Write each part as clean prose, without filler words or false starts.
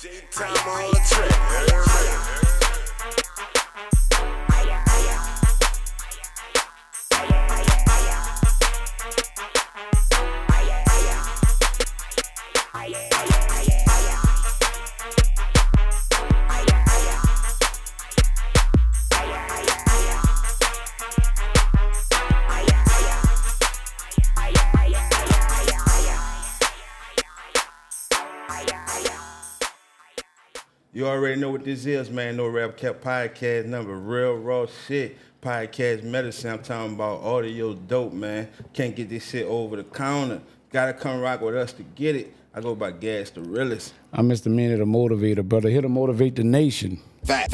J-Time on the track. You already know what this is, man. No Rap Cap podcast number, real raw shit. Podcast medicine. I'm talking about audio dope, man. Can't get this shit over the counter. Gotta come rock with us to get it. I go by Gas the Realest. I'm Mr. MEANA the Motivator, brother. Here to motivate the nation. Facts.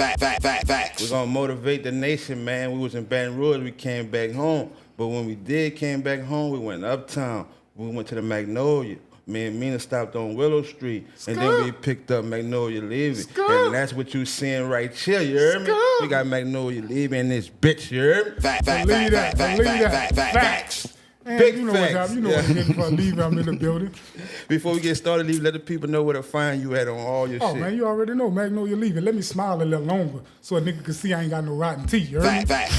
We're gonna motivate the nation, man. We was in Baton Rouge, we came back home. But when we came back home, we went uptown. We went to the Magnolia. Me and MEANA stopped on Willow Street, and then we picked up Magnolia Levee. And that's what you seeing right here, you heard me? We got Magnolia Levee in this bitch, you heard me? Facts. And Big you know facts. what's up. You know what's getting for Levee. I'm in the building. Before we get started, Levee, let the people know where to find you at on all your Oh, shit. man, you already know. Magnolia Levee. Let me smile a little longer so a nigga can see I ain't got no rotten teeth. You heard me? Facts.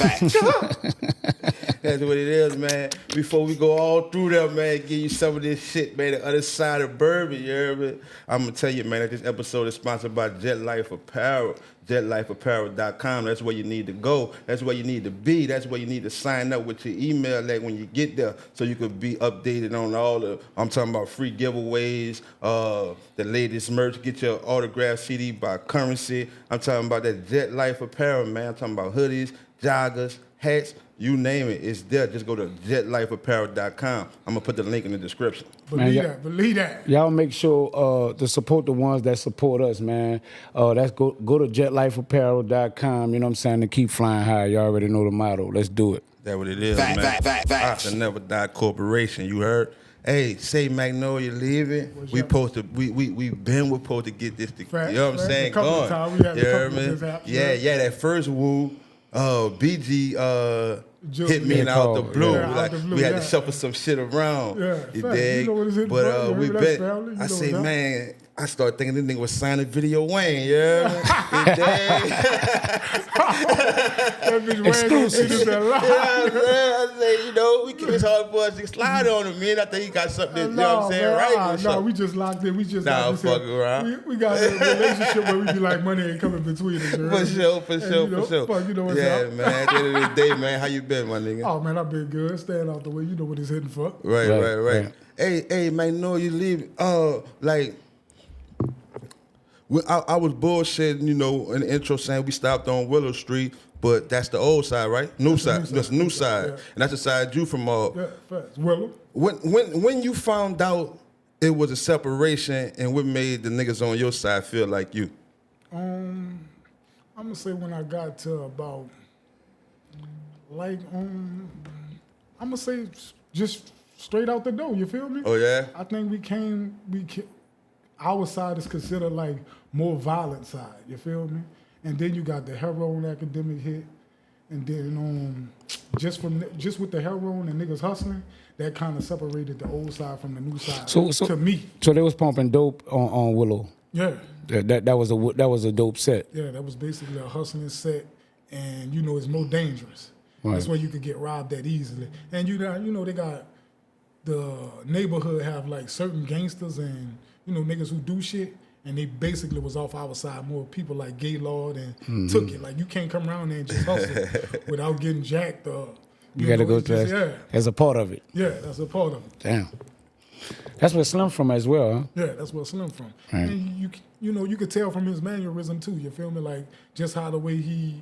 That's what it is, man. Before we go all through that, man, give you some of this shit, man, the other side of bourbon, you heard me? I'm going to tell you, man, that this episode is sponsored by Jet Life Apparel. JetLifeApparel.com. That's where you need to go. That's where you need to be. That's where you need to sign up with your email like when you get there so you could be updated on all the, I'm talking about free giveaways, the latest merch, get your autographed CD by Currency. I'm talking about that Jet Life Apparel, man. I'm talking about hoodies, joggers, hats, you name it. It's there. Just go to JetLifeApparel.com. I'm going to put the link in the description. Believe that. Y'all make sure to support the ones that support us, man. That's go to jetlifeapparel.com, you know what I'm saying, to keep flying high. You already know the motto. Let's do it. That's what it is, man. Facts. After Never Die Corporation, you heard? Hey, say Magnolia Levee. We supposed to supposed to get this Facts, you know what I'm facts. saying? A couple Going. of times we had a You couple heard of me? mishaps, Yeah, that first woo, BG hit me Yeah, out the call, blue. yeah. Like, Out the blue, we had yeah. to shuffle some shit around. Yeah, You facts. dig? You know what it's hitting But for. You we heard bet. that, family. You I know say, what's up. man, I started thinking this nigga was signing Video Wayne, yeah. You dig? That bitch Wayne Exclusive. gonna see this alive. I say, you know, it's hard for us to slide on him, man. I think he got something, you know what I'm saying, man, right? or No, something. we just locked in. We just Nah, got this fuck here. around. We got a relationship where we be like, money ain't coming between us. you heard me? For And, sure. Fuck, you know what's Yeah, up. man. At the end of the day, man, how you been, my nigga? Oh, man, I've been good. Staying out the way. You know what it's hitting for. Right. Hey, man, no, you leave. Like, I was bullshitting, you know, in the intro saying we stopped on Willow Street, but that's the old side, right? New side. That's the new side. Yeah. And that's the side you from. Yeah, facts. Willow. When you found out it was a separation, and what made the niggas on your side feel like you? I'm gonna say when I got to about like I'm gonna say just straight out the door. You feel me? Oh yeah. I think our side is considered like more violent side. You feel me? And then you got the heroin academic hit, and then just with the heroin and niggas hustling, that kind of separated the old side from the new side. So to me, So they was pumping dope on Willow. yeah. That was a dope set. Yeah, that was basically a hustling set, and you know it's more dangerous. Right. That's where you could get robbed that easily. And you know they got the neighborhood have like certain gangsters and you know niggas who do shit, and they basically was off our side. More people like Gaylord and took it. Like you can't come around there and just hustle without getting jacked up. You got to know, go it's to just- that as a part of it. Yeah, that's a part of it. Damn. That's where Slim from as well, huh? Yeah, that's where Slim from. Right. And you know you could tell from his mannerism too. You feel me? Like just how the way he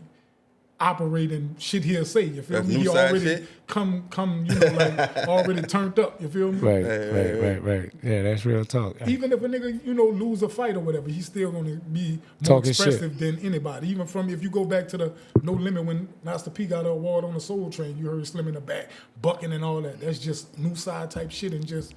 operate and shit he'll say. You feel That's me? new He side already shit? come. You know, like already turned up. You feel me? Right. Yeah, that's real talk. Even if a nigga lose a fight or whatever, he's still gonna be more Talking expressive than anybody. Even from if you go back to the No Limit when Master P got an award on the Soul Train, you heard Slim in the back bucking and all that. That's just new side type shit and just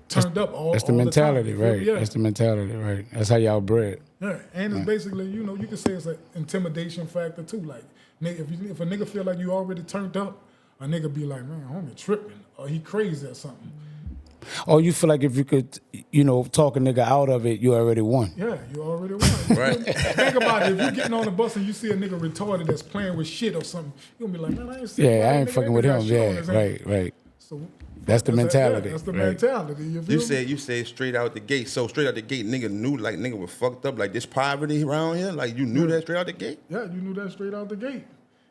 turned up all. That's the all mentality, the time. right? Yeah. That's the mentality, right? That's how y'all bred. Yeah, and it's basically, you can say it's an intimidation factor too. Like, if a nigga feel like you already turned up, a nigga be like, man, homie tripping, or he crazy or something. Or you feel like if you could, talk a nigga out of it, you already won. Yeah, you already won. Right. Think about it. If you getting on the bus and you see a nigga retarded that's playing with shit or something, you gonna be like, man, I ain't seen Yeah, I that ain't nigga. fucking That with nigga got him. shit on Yeah, his hand. right. So That's the mentality. That's the right. mentality. You feel me? You said straight out the gate. So straight out the gate, nigga knew like nigga was fucked up. Like this poverty around here. Like you knew that straight out the gate. Yeah, you knew that straight out the gate.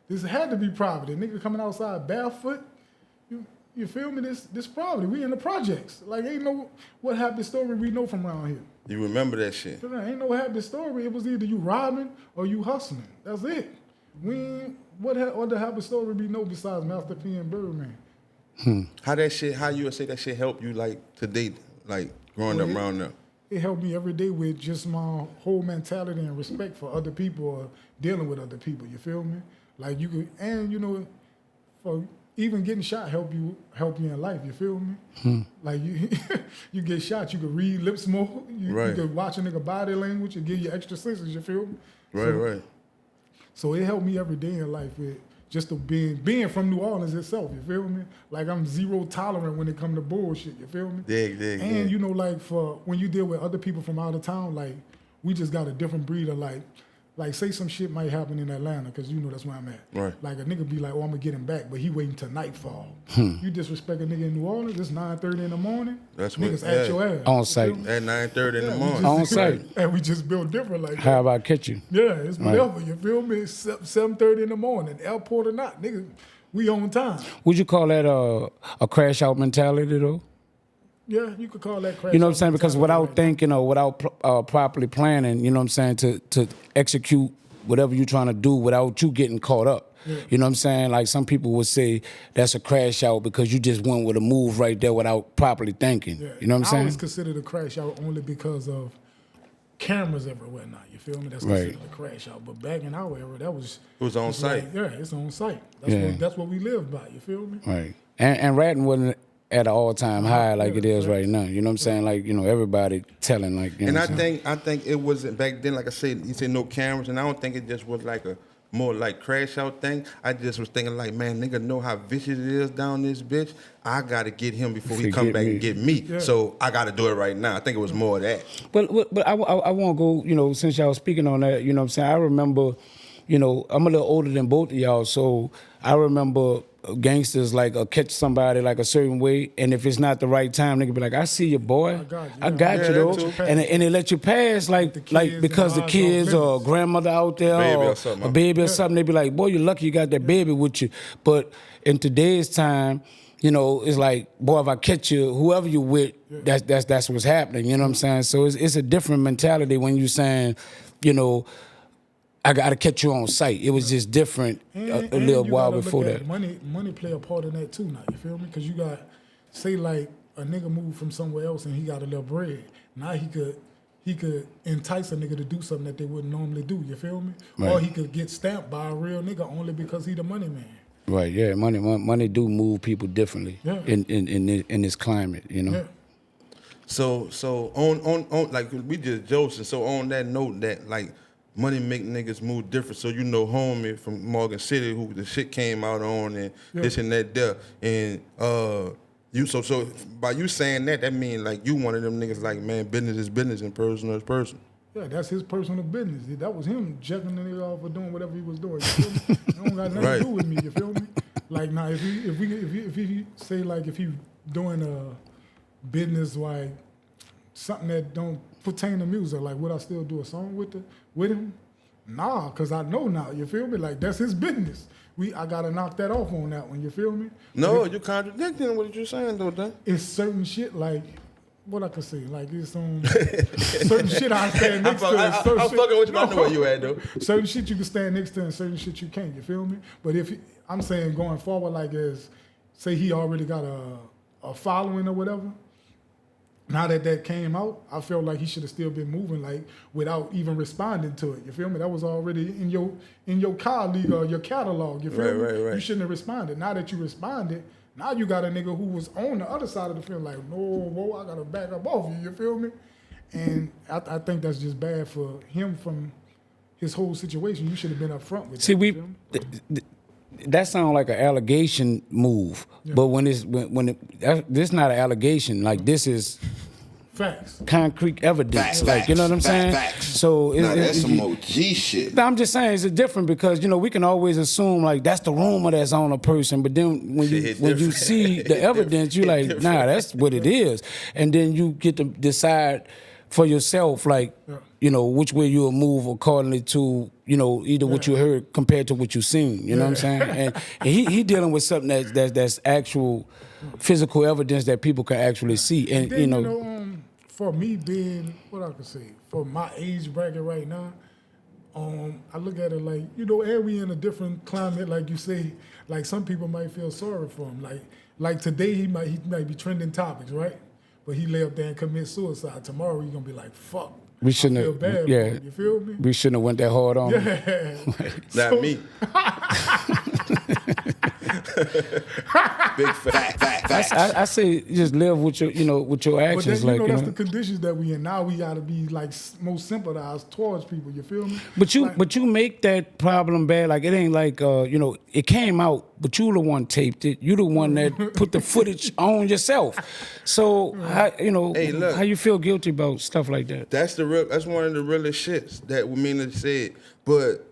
This had to be poverty. Nigga coming outside barefoot. You feel me? This poverty. We in the projects. Like ain't no what happy story we know from around here. You remember that shit? There ain't no happy story. It was either you robbing or you hustling. That's it. We ain't, what other happy story we know besides Master P and Birdman? How you would say that shit helped you like today, like growing up around there? It helped me every day with just my whole mentality and respect for other people or dealing with other people. You feel me? Like you could, and for even getting shot help you in life. You feel me? Like you get shot, you could read lips more. You could watch a nigga body language and give you extra senses. You feel me? Right. So it helped me every day in life with just the being from New Orleans itself. You feel me? Like I'm zero tolerant when it come to bullshit. You feel me? Dig. And like for when you deal with other people from out of town, like we just got a different breed of like say some shit might happen in Atlanta because that's where I'm at. Right. Like a nigga be like, oh, I'm gonna get him back, but he waiting till nightfall. You disrespect a nigga in New Orleans, it's 9:30 in the morning. That's what niggas at your ass. On site. At 9:30 in the morning. On site. And we just built different like that. How about catch you? Yeah, it's whatever. You feel me? It's 7:30 in the morning, airport or not, nigga. We on time. Would you call that a crash out mentality though? Yeah, you could call that crash. You know what I'm saying? out Because mentality without right thinking or without properly planning, you know what I'm saying, to execute whatever you're trying to do without you getting caught up. Yeah. You know what I'm saying? Like some people would say that's a crash out because you just went with a move right there without properly thinking. Yeah. You know what I'm I saying? always consider the crash out only because of cameras everywhere now. You feel me? That's Right. considered a crash out. But back in our era, that was It was on it's site. Like, yeah, it's on site. That's what we live by. You feel me? Right. And ratting wasn't at an all-time high like it is right. right now. You know what I'm saying? Like, everybody telling like, you know And what I'm saying? I think it wasn't back then, like I said, you said no cameras, and I don't think it just was like a more like crash out thing. I just was thinking like, man, nigga know how vicious it is down this bitch. I gotta get him before he come back and get me. Yeah. So I gotta do it right now. I think it was more of that. But I want to go, since y'all speaking on that, you know what I'm saying? I remember, I'm a little older than both of y'all, so I remember gangsters like catch somebody like a certain way, and if it's not the right time, they can be like, I see you, boy. I got you, though. that too. And they let you pass like because the kids or grandmother out there Baby or or something, a baby or something, they be like, boy, you're lucky you got that baby with you. But in today's time, it's like, boy, if I catch you, whoever you with, that's what's happening. You know what I'm saying? So it's a different mentality when you saying, I got to catch you on sight. It was just different a little while before that. Money play a part in that too now, you feel me? Because you got, say like a nigga moved from somewhere else and he got a little bread. Now he could entice a nigga to do something that they wouldn't normally do, you feel me? Right. Or he could get stamped by a real nigga only because he the money man. Right, yeah, money do move people differently in this climate, Yeah. So on like we just joking. So on that note, that like money make niggas move different. So homie from Morgan City who the shit came out on and this and that there, and you so by you saying that mean like you one of them niggas like, man, business is business and personal is personal. Yeah, that's his personal business. That was him jacking the nigga off for doing whatever he was doing. You feel me? It don't got nothing to do with me. You feel me? Like now, if he say like if he doing a business like something that don't pertain to music, like would I still do a song with him? Nah, cause I know now. You feel me? Like that's his business. I gotta knock that off on that one. You feel me? No, you contradicting what you're saying though, Dan. It's certain shit like. What I could say, like it's certain shit I stand next to. I'm fucking with you. I know where you at though. Certain shit you can stand next to, and certain shit you can't. You feel me? But I'm saying going forward, like say he already got a following or whatever. Now that came out, I felt like he should have still been moving, like without even responding to it. You feel me? That was already in your colleague or your catalog. You feel me? Right. You shouldn't have responded. Now that you responded. Now you got a nigga who was on the other side of the field, like, no, whoa, I gotta back up off you. You feel me? And I think that's just bad for him from his whole situation. You should have been up front with. See, him, that sounds like an allegation move, but when this not an allegation. Like this is Facts. concrete evidence. Facts, Like you know what I'm saying? facts. So Nah, that's some OG shit. I'm just saying it's different because we can always assume like that's the rumor that's on a person, but then when you see the evidence, you like nah, that's what it is, and then you get to decide for yourself like which way you'll move accordingly to either what you heard compared to what you seen. You know what I'm saying? And he dealing with something that's actual physical evidence that people can actually see, and then, for me being what I can say for my age bracket right now, I look at it like and we in a different climate, like you say. Like some people might feel sorry for him. Like today he might be trending topics, right? But he lay up there and commit suicide. Tomorrow he's gonna be like, fuck. We shouldn't I feel have. bad for him. You feel me? We shouldn't have went that hard on him. Yeah. Not me. Big fact. I say just live with your with your But actions. then, that's the conditions that we in. Now we gotta be like most sympathized towards people. You feel me? But you make that problem bad. Like it ain't like it came out, but you the one taped it. You the one that put the footage on yourself. So Hey, look. how you feel guilty about stuff like that? That's one of the realest shits that MEANA said. But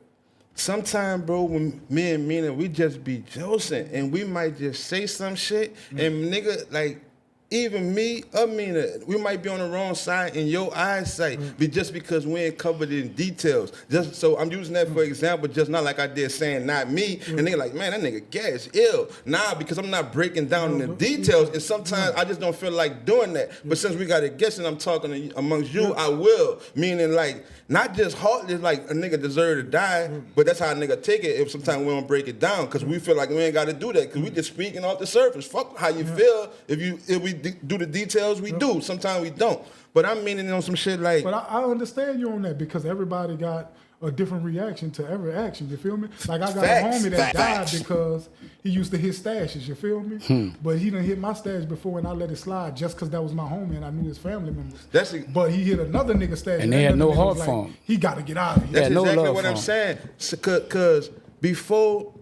sometimes, bro, when me and MEANA, we just be joking and we might just say some shit and nigga, like, even me, MEANA, we might be on the wrong side in your eyesight, but just because we ain't covered in details. Just so I'm using that for example, just not like I did saying not me, and they like, man, that nigga gas ill. Nah, because I'm not breaking down the details, and sometimes I just don't feel like doing that. But since we got a guest and I'm talking amongst you, I will. Meaning like, not just heartless, like a nigga deserve to die, but that's how a nigga take it if sometimes we don't break it down, because we feel like we ain't got to do that, because we just speaking off the surface. Fuck how you feel if we do the details, we do. Sometimes we don't. But I'm meaning on some shit like... But I understand you on that, because everybody got a different reaction to every action, you feel me? Like I got a homie that died because he used to hit stashes, you feel me? But he done hit my stash before and I let it slide just because that was my homie and I knew his family members. But he hit another nigga stash. And they had no heart like, for him. He got to get out of here. That's no exactly love what for I'm him. saying. Because before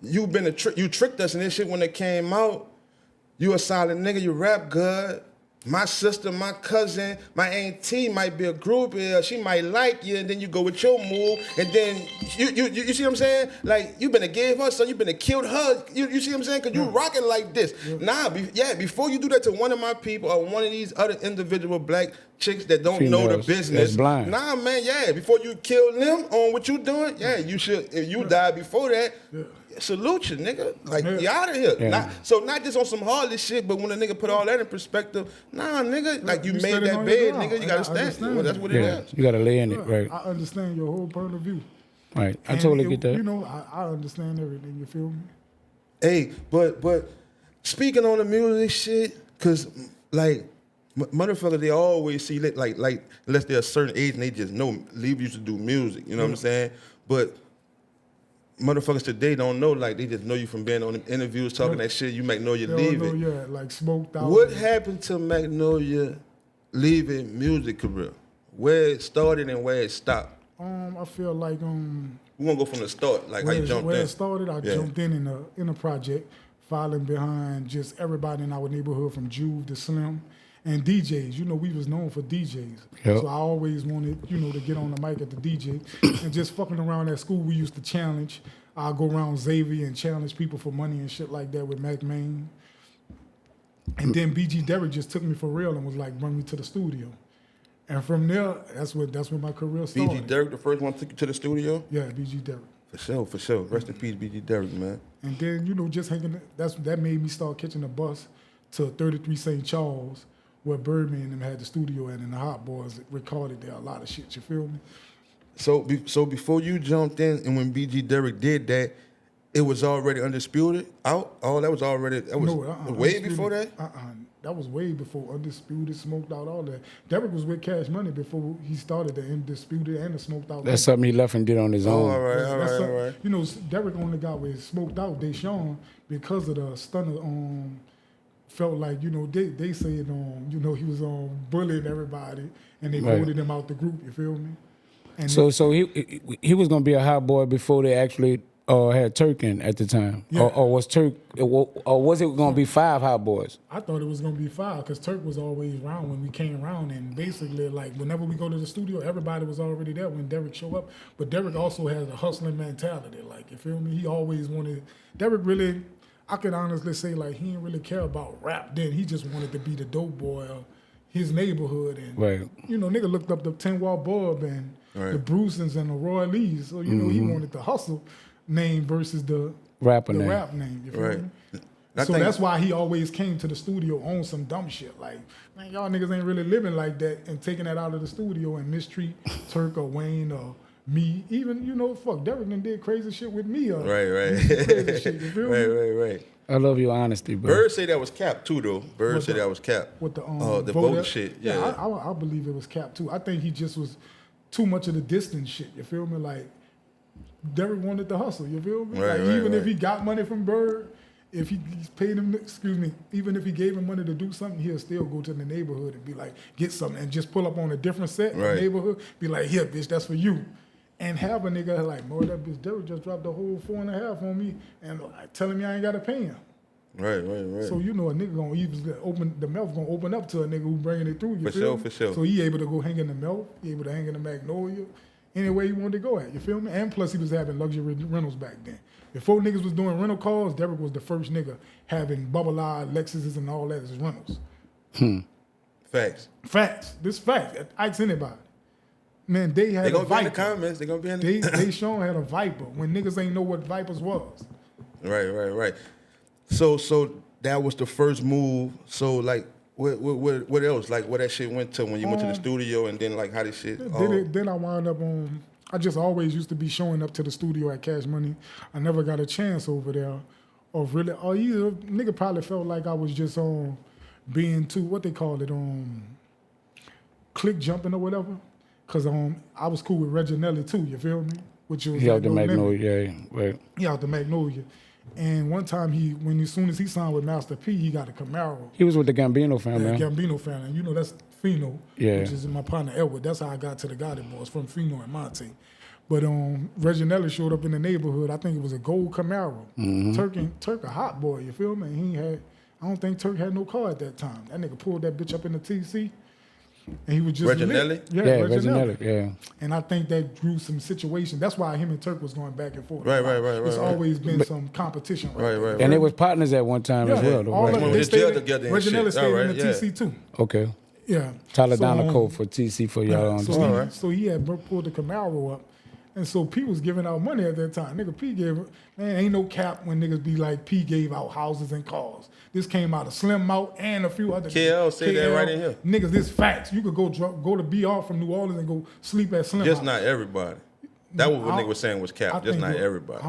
you tricked us in this shit when it came out. You a solid nigga, you rap good. My sister, my cousin, my auntie might be a groupie, she might like you, and then you go with your move, and then you see what I'm saying? Like, you been to give her something, you been to killed her, you see what I'm saying? Because you rocking like this. Nah, before you do that to one of my people or one of these other individual black chicks that don't know the business. That's blind. Nah, man, before you kill them on what you doing, you should, if you die before that, salute you, nigga. Like, you out of here. Yeah. Not just on some heartless shit, but when a nigga put all that in perspective, nah, nigga, like you made standing that on bed, your ground. nigga, you gotta stand. Well, that's what it is. You gotta lay in it, right? I understand your whole point of view. Right. I And totally get that. I understand everything, you feel me? Hey, but speaking on the music shit, cause like motherfuckers, they always see like unless they're a certain age and they just know Levee used to do music, you know what I'm saying? But motherfuckers today don't know, like they just know you from being on them interviews talking that shit. You Magnolia Levee. Yeah, like smoked out. What happened to Magnolia Levee music career? Where it started and where it stopped? I feel like We want to go from the start, like how you jumped where in. it started, I jumped in a project, following behind just everybody in our neighborhood from Juve to Slim and DJs. We was known for DJs. Yep. So I always wanted, to get on the mic at the DJ. And just fucking around at school, we used to challenge. I'll go around Xavier and challenge people for money and shit like that with Mac Main. And then BG Derrick just took me for real and was like, bring me to the studio. And from there, that's when my career started. BG Derrick, the first one took you to the studio? Yeah, BG Derrick. For sure. Rest in peace, BG Derrick, man. And then, just hanging, that made me start catching the bus to 33 St. Charles, where Birdman and them had the studio at, and the Hot Boys recorded there a lot of shit, you feel me? So before you jumped in, and when BG Derrick did that, it was already Undisputed out? Oh, that was way before that? That was way before Undisputed, Smoked Out, all that. Derrick was with Cash Money before he started the Undisputed and the Smoked Out. That's something he left and did on his own. All right. Derrick only got with Smoked Out, Deshaun, because of the stunner felt like, they said, he was bullying everybody, and they voted him out the group, you feel me? And So he was gonna be a hot boy before they actually had Turk in at the time? Yeah. Or was Turk, or was it going to be 5 Hot Boys? I thought it was gonna be 5 because Turk was always around when we came around, and basically like whenever we go to the studio, everybody was already there when Derek showed up. But Derek also has a hustling mentality. Like, you feel me? He always wanted. Derek really, I could honestly say like he didn't really care about rap then. He just wanted to be the dope boy of his neighborhood, and Right. you know, nigga looked up the 10 Wall Bob and the Brucens and the Roy Lees. So you know he wanted the hustle name versus the Rapper the name. rap name. You feel Right. me? I So think- that's why he always came to the studio on some dumb shit. Like, man, y'all niggas ain't really living like that and taking that out of the studio and mistreat Turk or Wayne or me. Even, you know, fuck, Derek done did crazy shit with me. Or Right. crazy shit, you feel me? Right. I love your honesty, bro. Bird say that was cap too, though. Bird What said the- that was cap. With the the voter. vote shit. Yeah. I believe it was cap too. I think he just was too much of the distance shit. You feel me? Like, Derek wanted the hustle. You feel me? Right, Like, right, even if right. he got money from Bird, if he paid him, even if he gave him money to do something, he'll still go to the neighborhood and be like, get something, and just pull up on a different set, Right. neighborhood, be like, here, bitch, that's for you. And have a nigga like, boy, that bitch Derek just dropped the whole 4.5 on me, and like, telling me I ain't gotta pay him. Right. So you know a nigga gonna even open the mouth gonna open up to a nigga who bringing it through. You For feel sure, me? for sure. So he able to go hang in the mouth, he able to hang in the Magnolia, anywhere he wanted to go at. You feel me? And plus he was having luxury rentals back then. Before niggas was doing rental cars, Derek was the first nigga having bubble eye, Lexuses and all that as rentals. Facts. Facts. This fact. Ask anybody. Man, they had They a gonna be in the Viper. comments. They gonna be in the They Sean had a Viper when niggas ain't know what Vipers was. Right. So that was the first move. So like, what else? Like, where that shit went to when you went to the studio, and then like how this shit. Then I wound up on. I just always used to be showing up to the studio at Cash Money. I never got a chance over there, or either nigga probably felt like I was just on being too what they call it click jumping or whatever. Cause I was cool with Reginelli too. You feel me? Which was He out the No Limit. Magnolia, yeah, right. He out the Magnolia. And one time as soon as he signed with Master P, he got a Camaro. He was with the Gambino family. Yeah, huh? Gambino family. You know, that's Fino, Yeah. which is my partner Edward. That's how I got to the Gotti Boys, from Fino and Monte. But Reginelli showed up in the neighborhood. I think it was a gold Camaro. Turk a hot boy, you feel me? I don't think Turk had no car at that time. That nigga pulled that bitch up in the TC. And he was just Reginelli? lit. Yeah, Reginelli, yeah. And I think that drew some situations. That's why him and Turk was going back and forth. Right. There's always been some competition. Right. And they was partners at one time as well, though, all right? of When they we stayed jail in- together and Reginelli shit. stayed All in right, the yeah. TC too. Okay. Yeah. Taladana So, code for TC for y'all. so, understand. so he had pulled the Camaro up. And so P was giving out money at that time. Nigga, P gave, man, ain't no cap when niggas be like, P gave out houses and cars. This came out of Slim Out and a few other. KL said that right in here. Niggas, this facts. You could go to BR from New Orleans and go sleep at Slim Just Out. not everybody. That was what I- nigga was saying was I cap. Just think not it- everybody.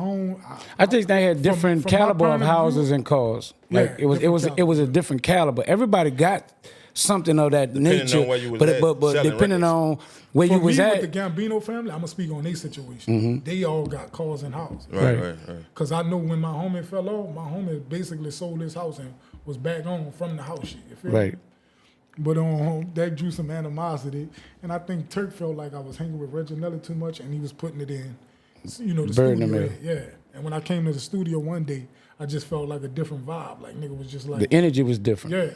I think they had different from my caliber of point of houses view- and cars. Like Yeah, it was a different caliber. Everybody got something of that nature. on where you was but at, but selling depending records. on where you For was me, at. with the Gambino family, I'm gonna speak on their situation. They all got cars and houses. Right. Cause I know when my homie fell off, my homie basically sold his house and was back on from the house shit. You feel Right. me? But that drew some animosity, and I think Turk felt like I was hanging with Reginelli too much, and he was putting it in, the Burden him studio. in. Yeah. And when I came to the studio one day, I just felt like a different vibe. Like nigga was just like, The energy was different. yeah.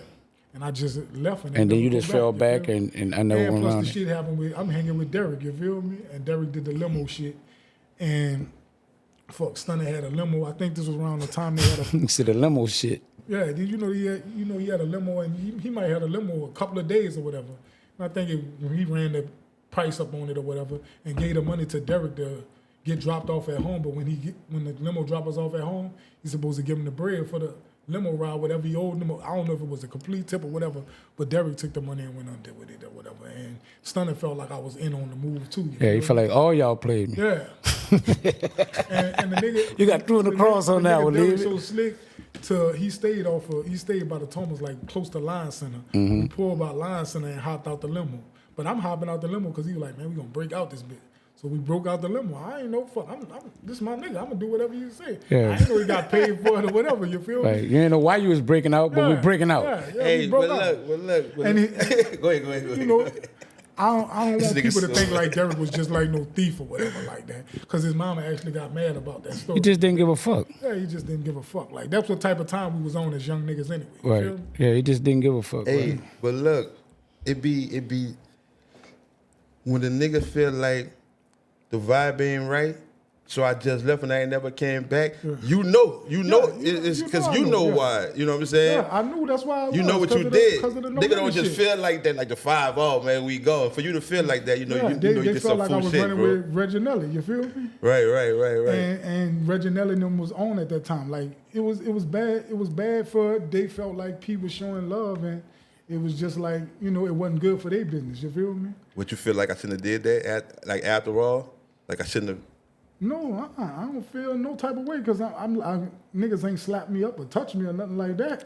And I just left, and And then never you go just fell you back, feel me? and I never And went plus around the it. shit happened with, I'm hanging with Derek, you feel me? And Derek did the limo shit. And Stunner had a limo. I think this was around the time they had a You see the limo shit. yeah, did you know he had a limo, and he might have had a limo a couple of days or whatever. And I think he ran the price up on it or whatever, and gave the money to Derek to get dropped off at home. But when the limo drop us off at home, he's supposed to give him the bread for the limo ride, whatever he owed him. I don't know if it was a complete tip or whatever, but Derek took the money and went under with it or whatever. And Stunner felt like I was in on the move too. Yeah, he feel felt me? like all y'all played me. Yeah. and the nigga, You got through the cross on that one, Derek Levee. so slick. He stayed by the Thomas, like close to Lion Center. Mm-hmm. We pulled by Lion Center and hopped out the limo. But I'm hopping out the limo because he was like, man, we gonna break out this bitch. So we broke out the limo. I ain't no fuck. This is my nigga. I'm gonna do whatever you say. Yeah. I ain't know he got paid for it or whatever. You feel Like, me? you didn't know why you was breaking out, but we breaking out. Yeah, we Hey, broke but out. look. And Go ahead. you know, I don't This want nigga people to so- think like Derek was just like no thief or whatever like that. Because his mama actually got mad about that story. He just didn't give a fuck. Yeah, he just didn't give a fuck. Like that's what type of time we was on as young niggas anyway. You Right. feel me? Yeah, he just didn't give a fuck. Hey, Right. but look, it be when the nigga feel like the vibe ain't right, so I just left and I ain't never came back. You know, it's because I you know yeah. why. You know what I'm saying? Yeah, I knew that's why. I You was, know what 'cause you of the- did. 'cause of the no Nigga don't limit just shit. feel like that, like the 5-0, man, we go. For you to feel like that, you know, Yeah, you they did felt some like I fool was shit, running bro. with Reginelli. You feel me? Right. And Reginelli and them was on at that time. Like it was bad. It was bad for. They felt like P was showing love, and it was just like it wasn't good for their business. You feel me? What you feel like I shouldn't have did that after all? Like I shouldn't have. No, I don't feel no type of way because I niggas ain't slapped me up or touched me or nothing like that.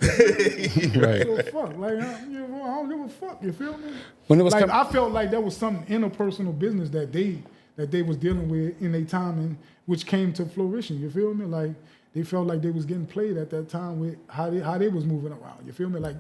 Right. So fuck, like I don't give a fuck. You feel me? When it was like I felt like that was some interpersonal business that they was dealing with in their time, and which came to flourishing. You feel me? Like they felt like they was getting played at that time with how they was moving around. You feel me? Like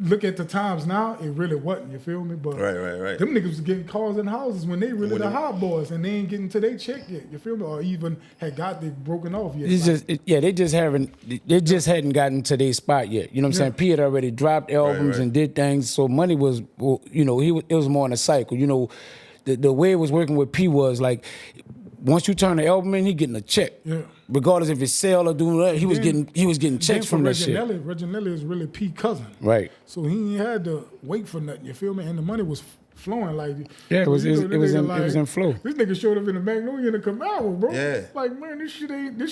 look at the times now, it really wasn't. You feel me? But Right. them niggas was getting cars in houses when they really When the they- hot boys, and they ain't getting to their check yet. You feel me? Or even had got they broken off yet. It's Like, they just hadn't gotten to their spot yet. You know what I'm saying? P had already dropped albums right. and did things, so money was, it was more in a cycle. The way it was working with P was like, once you turn the album in, he getting a check. Yeah. Regardless if it's sale or doing that, he was getting checks from that shit. Reginelli is really P cousin. Right. So he ain't had to wait for nothing. You feel me? And the money was flowing like. Yeah, it was this it was nigga in flow. This nigga showed up in the Magnolia in the Camaro, bro. Yeah. Like man, this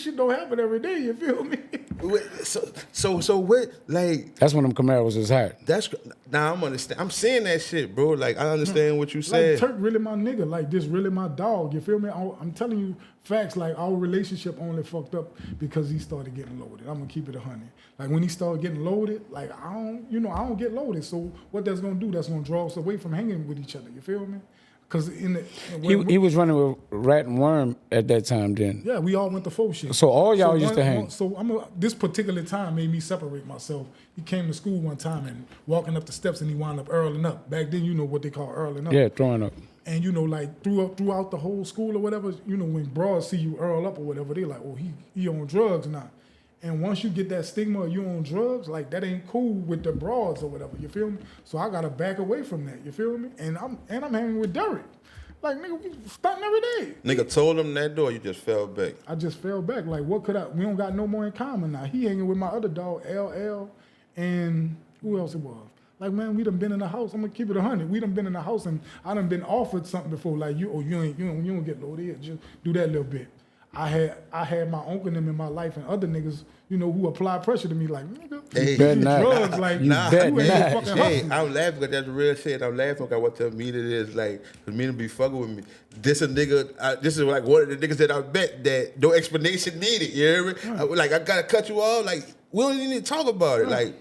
shit don't happen every day. You feel me? Wait, so what? Like That's when them Camaros was hot. that's now I'm understand. I'm seeing that shit, bro. Like I understand what you Like said. Turk really my nigga. Like this really my dog. You feel me? I'm telling you facts. Like our relationship only fucked up because he started getting loaded. I'm gonna keep it 100. Like when he started getting loaded, like I don't get loaded. So what that's gonna do? That's gonna draw us away from hanging with each other. You feel me? Because He was running with Rat and Worm at that time then. yeah, we all went to full shit. So all y'all used to hang. So this particular time made me separate myself. He came to school one time and walking up the steps and he wound up earling up. Back then, you know what they call earling up. Yeah, throwing up. And like throughout the whole school or whatever, when broads see you earl up or whatever, they like, oh, he on drugs now. And once you get that stigma of you on drugs, like that ain't cool with the broads or whatever. You feel me? So I gotta back away from that. You feel me? And I'm hanging with Derek. Like nigga, we stunting every day. Nigga told him that door, you just fell back. I just fell back. Like what could I? We don't got no more in common now. He hanging with my other dog, LL, and who else it was? Like man, we done been in the house. I'm gonna keep it 100. We done been in the house and I done been offered something before. Like you don't get loaded. Just do that little bit. I had my uncle and them in my life and other niggas, who apply pressure to me like, nigga, Hey. you Bet do not. drugs like You bet ain't not. fucking Hey, hustling. I'm laughing because that's real shit. I'm laughing because what the mean it is like, the mean to be fucking with me. This a nigga, this is like one of the niggas that I bet that no explanation needed. You hear me? Like I gotta cut you off. Like we don't even need to talk about it. Like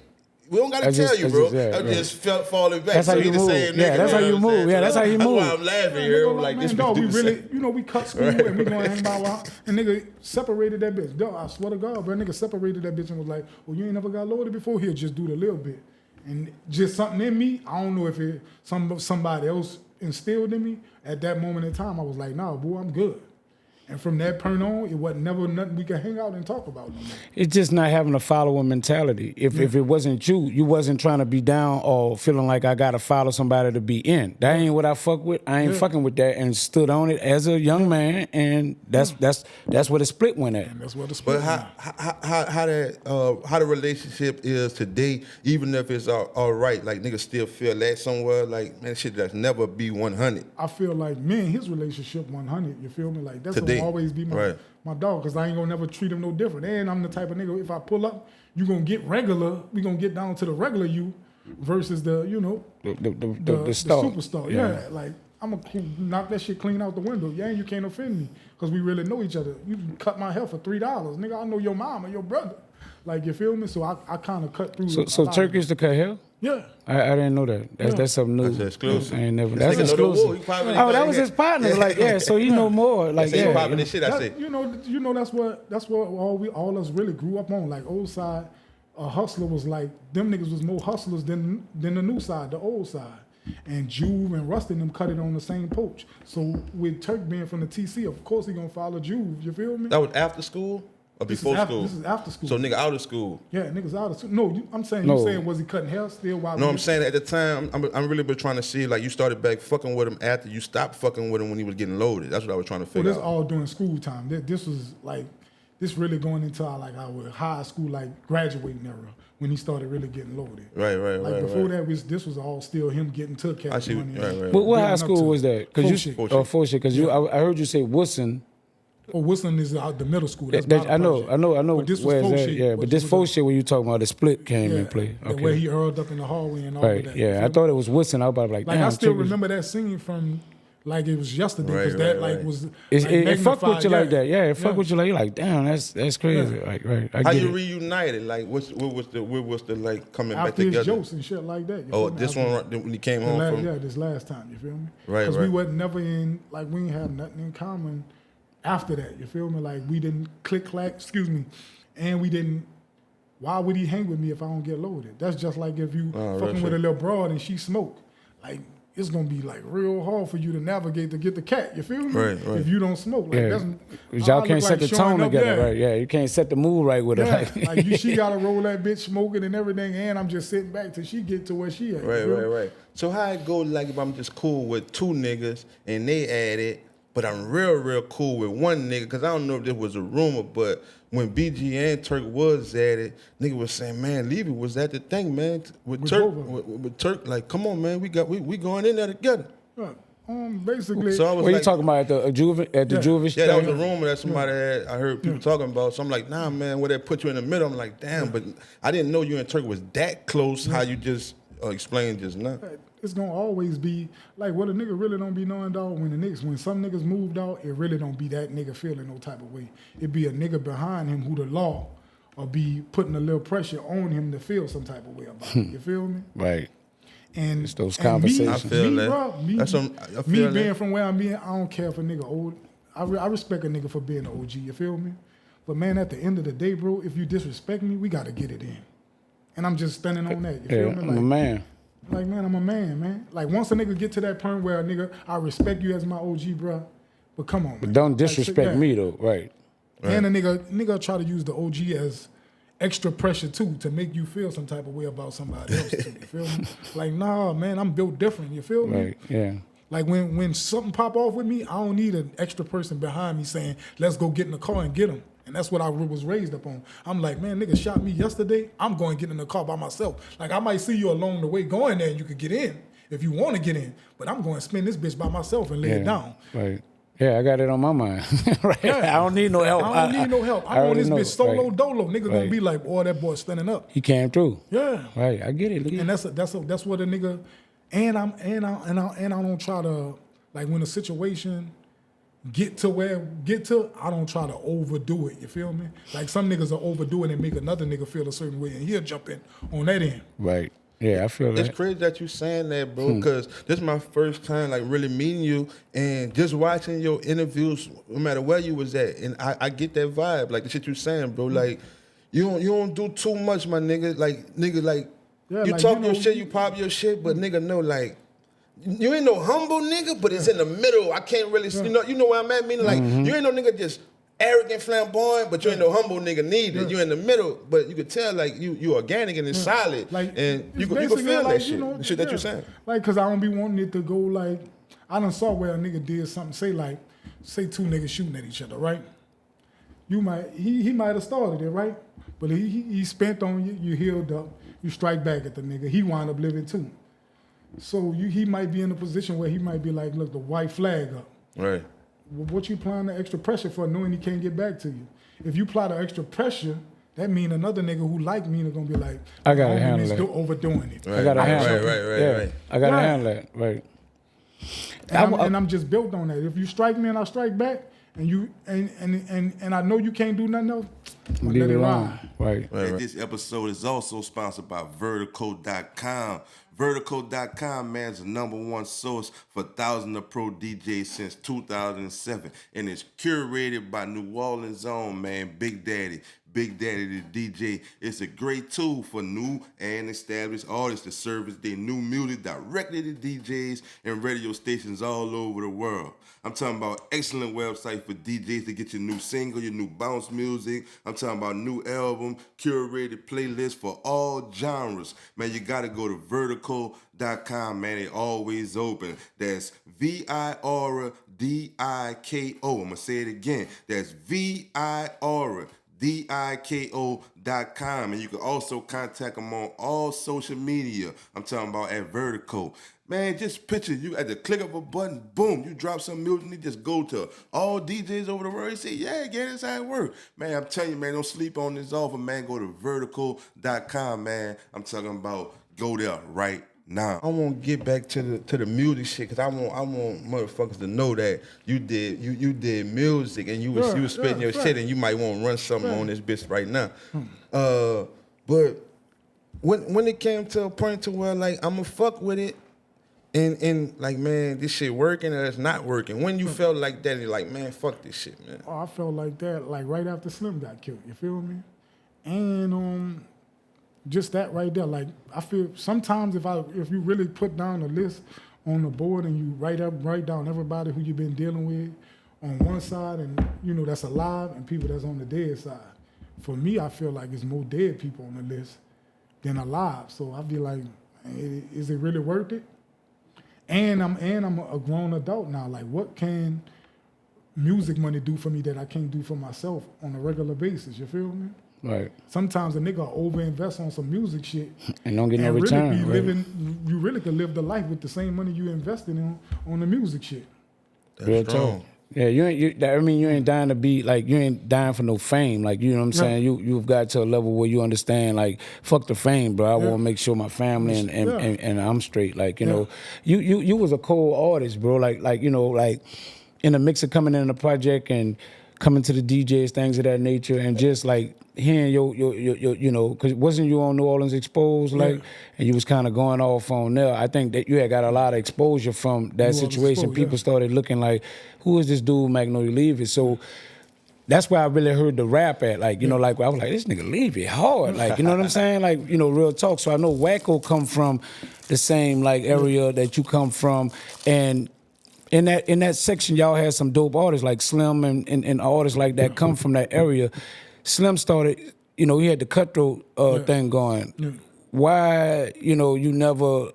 we don't gotta tell you, bro. I just felt falling back. That's how so you he the move. same Yeah, nigga, that's how you know what I'm move. saying? Yeah, that's how you That's move. why I'm laughing. Yeah, You hear nigga, me? Like this dog, we bitch do the really, same. we cut school and we gonna hang by a while. And nigga separated that bitch. Dog, I swear to God, bro, nigga separated that bitch and was like, well, you ain't never got loaded before? Here, just do the little bit. And just something in me, I don't know if it somebody else instilled in me. At that moment in time, I was like, nah, boy, I'm good. And from that point on, it wasn't never nothing we could hang out and talk about no more. It's just not having a follower mentality. If it wasn't you wasn't trying to be down or feeling like I gotta follow somebody to be in. That ain't what I fuck with. I ain't fucking with that, and stood on it as a young man, and that's where the split went at. And that's what the split But how the relationship is today, even if it's all right, like niggas still feel that somewhere, like man, shit that's never be 100. I feel like me and his relationship 100. You feel me? Like that's Today. gonna always be my dog, cause I ain't gonna never treat him no different. And I'm the type of nigga, if I pull up, you gonna get regular. We gonna get down to the regular you, versus the The star. superstar. Yeah, like I'm gonna knock that shit clean out the window. Yeah, you can't offend me, cause we really know each other. You can cut my hair for $3, nigga. I know your mom or your brother. Like you feel me? So I kind of cut through. So Turkish to cut hair? Yeah. I didn't know that. That's something new. That's exclusive. I ain't never. This That's nigga know the war. He exclusive. probably Oh, that like was that. his partner. Like yeah, so he know more. Like He yeah. popping this shit. I say. You know that's what all us really grew up on. Like old side, a hustler was like them niggas was more hustlers than the new side, the old side. And Juve and Rustin them cut it on the same poach. So with Turk being from the TC, of course he gonna follow Juve. You feel me? That was after school or before school? This is after school. So nigga out of school. Yeah, niggas out of school. No, I'm saying No. you saying was he cutting hair still? While No, I'm saying at the time, I'm really been trying to see, like, you started back fucking with him after you stopped fucking with him when he was getting loaded. That's what I was trying to Well, figure this out. all during school time. This was like, this really going into our high school, like graduating era when he started really getting loaded. Right. Like before that, this was all still him getting to cash I see. money. Right. But what Building high up school to was that? Because you Fauché. Because I heard you say Woodson. Oh, Whistling is out the middle school. That's by the I know. project. But this was where is that? Fauché, Yeah, but this Fauché when you talking about the split came in play. Where Okay. he hurled up in the hallway and all of Right. that. Yeah, I thought it was Woodson. I was about like, Like damn. I still check this- remember that scene from like it was yesterday because Right, that right. was It fuck with you like that. Yeah, it fuck Yeah. with you like, you're like, damn, that's crazy. Yeah. Like, right. I How get you it. reunited? Like, what was the like coming back after his together? jokes and shit like that. You Oh, feel me? this After- one right, when he came the home last, from. yeah, this last time. You feel me? Right, Because we right. wasn't never in like we ain't have nothing in common after that. You feel me? Like we didn't click clack. Excuse me, and we didn't. Why would he hang with me if I don't get loaded? That's just like if you Oh, fucking real with a shit. little broad and she smoke. Like it's gonna be like real hard for you to navigate to get the cat. You feel me? Right. If you don't smoke, like Yeah. that's 'Cause y'all I can't look set like the showing tone up, together, yeah. right? Yeah, you can't set the mood right with her. Yeah, like she gotta roll that bitch smoking and everything, and I'm just sitting back till she get to where she at. you feel me? Right. So how it go, like, if I'm just cool with two niggas and they add it, but I'm real cool with one nigga, because I don't know if this was a rumor, but when BG and Turk was at it, nigga was saying, man, Levee was that the thing, man? With Turk, both of them. with Turk, like, come on, man, we going in there together. Yeah. Basically, So I was What like, you talking about at the Juve? At the Yeah. Juvish? yeah, that was thing? a rumor that somebody had, I heard people talking about. So I'm like, nah, man, where they put you in the middle? I'm like, damn, but I didn't know you and Turk was that close, how you just explained just now. it's gonna always be like what a nigga really don't be knowing, dog. When some niggas moved out, it really don't be that nigga feeling no type of way. It be a nigga behind him who the law or be putting a little pressure on him to feel some type of way about it. You feel me? Right. And It's those and conversations. I feel me, that. bro, me, That's some- I me feel being that. from where I'm being, I don't care if a nigga old. I respect a nigga for being an OG. You feel me? But man, at the end of the day, bro, if you disrespect me, we gotta get it in. And I'm just standing on that. You Yeah, feel me? I'm a man. Like, man, I'm a man, man. Like, once a nigga get to that point where a nigga, I respect you as my OG, bro. But come on, man. But don't Like, disrespect yeah. me though, right? And a nigga try to use the OG as extra pressure too to make you feel some type of way about somebody else too. You feel me? Like, nah, man, I'm built different. You feel me? Right. Yeah. Like when something pop off with me, I don't need an extra person behind me saying, let's go get in the car and get him. And that's what I was raised up on. I'm like, man, nigga shot me yesterday. I'm going to get in the car by myself. Like, I might see you along the way going there and you could get in if you want to get in. But I'm going to spin this bitch by myself and lay it down. Right. Yeah, I got it on my mind. Right. I don't need no help. I don't need no help. I'm on already this know. bitch solo Right. dolo. Nigga gonna Right. be like, boy, that boy standing up. He came through. Yeah. Right. I get it. Look at And that's what a nigga. And I don't try to, like, when a situation get to, I don't try to overdo it. You feel me? Like, some niggas will overdo it and make another nigga feel a certain way, and he'll jump in on that end. Right. Yeah, I feel It's that. crazy that you saying that, bro, because this is my first time, like, really meeting you and just watching your interviews, no matter where you was at, and I get that vibe, like the shit you saying, bro. Like, you don't do too much, my nigga. Like, Yeah, you like, talk you your know- shit, you pop your shit, but nigga know, like, you ain't no humble nigga, but it's in the middle. I can't really, you know where I'm at, meaning, like, you ain't no nigga just arrogant, flamboyant, but you ain't no humble nigga neither. You in the middle, but you could tell, like, you organic and it's solid, Like, and it's you can basically feel like, that shit, you know, the shit that yeah. you saying. Like, cause I don't be wanting it to go like, I done saw where a nigga did something. Say two niggas shooting at each other, right? He might have started it, right? But he spent on you. You healed up. You strike back at the nigga. He wind up living too. So he might be in a position where he might be like, look, the white flag up. Right. Well, what you applying the extra pressure for, knowing he can't get back to you? If you apply the extra pressure, that mean another nigga who like me is gonna be like, I gotta "Homie handle is that." Overdoing it. I gotta handle it. Right. I gotta Right. handle that. Right. And I'm just built on that. If you strike me and I strike back, and you and I know you can't do nothing else, I'ma Leave let it it alone. ride. Right. This episode is also sponsored by Vertical.com. Vertical.com, man, is the #1 source for thousands of pro DJs since 2007. And it's curated by New Orleans' own, man, Big Daddy. Big Daddy the DJ. It's a great tool for new and established artists to service their new music directly to DJs and radio stations all over the world. I'm talking about excellent website for DJs to get your new single, your new bounce music. I'm talking about new album, curated playlist for all genres. Man, you gotta go to vertical.com, man. They always open. That's VIRDIKO. I'm gonna say it again. That's VIRDIKO.com. And you can also contact them on all social media. I'm talking about at Vertical. Man, just picture you at the click of a button, boom, you drop some music and you just go to all DJs over the world. You say, yeah, that's how it works. Man, I'm telling you, man, don't sleep on this offer, man. Go to vertical.com, man. I'm talking about go there right now. I want to get back to the music shit because I want motherfuckers to know that you did music and you was spitting your shit and you might want to run something on this bitch right now. But when it came to a point to where like I'ma fuck with it and like man this shit working or it's not working. When you felt like that, you're like man fuck this shit, man. Oh, I felt like that like right after Slim got killed. You feel me? And just that right there, like I feel sometimes if you really put down a list on the board and you write down everybody who you've been dealing with on one side and you know that's alive and people that's on the dead side. For me, I feel like it's more dead people on the list than alive. So I be like, is it really worth it? And I'm a grown adult now. Like what can music money do for me that I can't do for myself on a regular basis? You feel me? Right. Sometimes a nigga overinvest on some music shit and don't get no really return. Be right? living, you really could live the life with the same money you invested on the music shit. That's Real strong. talk. Yeah, you ain't dying to be like you ain't dying for no fame. Like you know what I'm saying. You've got to a level where you understand like fuck the fame, bro. I want to make sure my family and I'm straight. Like you know, you was a cold artist, bro. Like you know like in the mix of coming in the project and coming to the DJs, things of that nature, and just like hearing your you know, because wasn't you on New Orleans Exposed, like, and you was kind of going off on there. I think that you had got a lot of exposure from that situation. People started looking like, who is this dude, Magnolia Levee? So that's where I really heard the rap at, like, you know, like, I was like, this nigga Levee hard, like, you know what I'm saying? Like, you know, real talk. So I know Wacko come from the same, like, area that you come from, and in that section, y'all had some dope artists like Slim and artists like that come from that area. Slim started, you know, he had the Cutthroat thing going. Why, you know, you never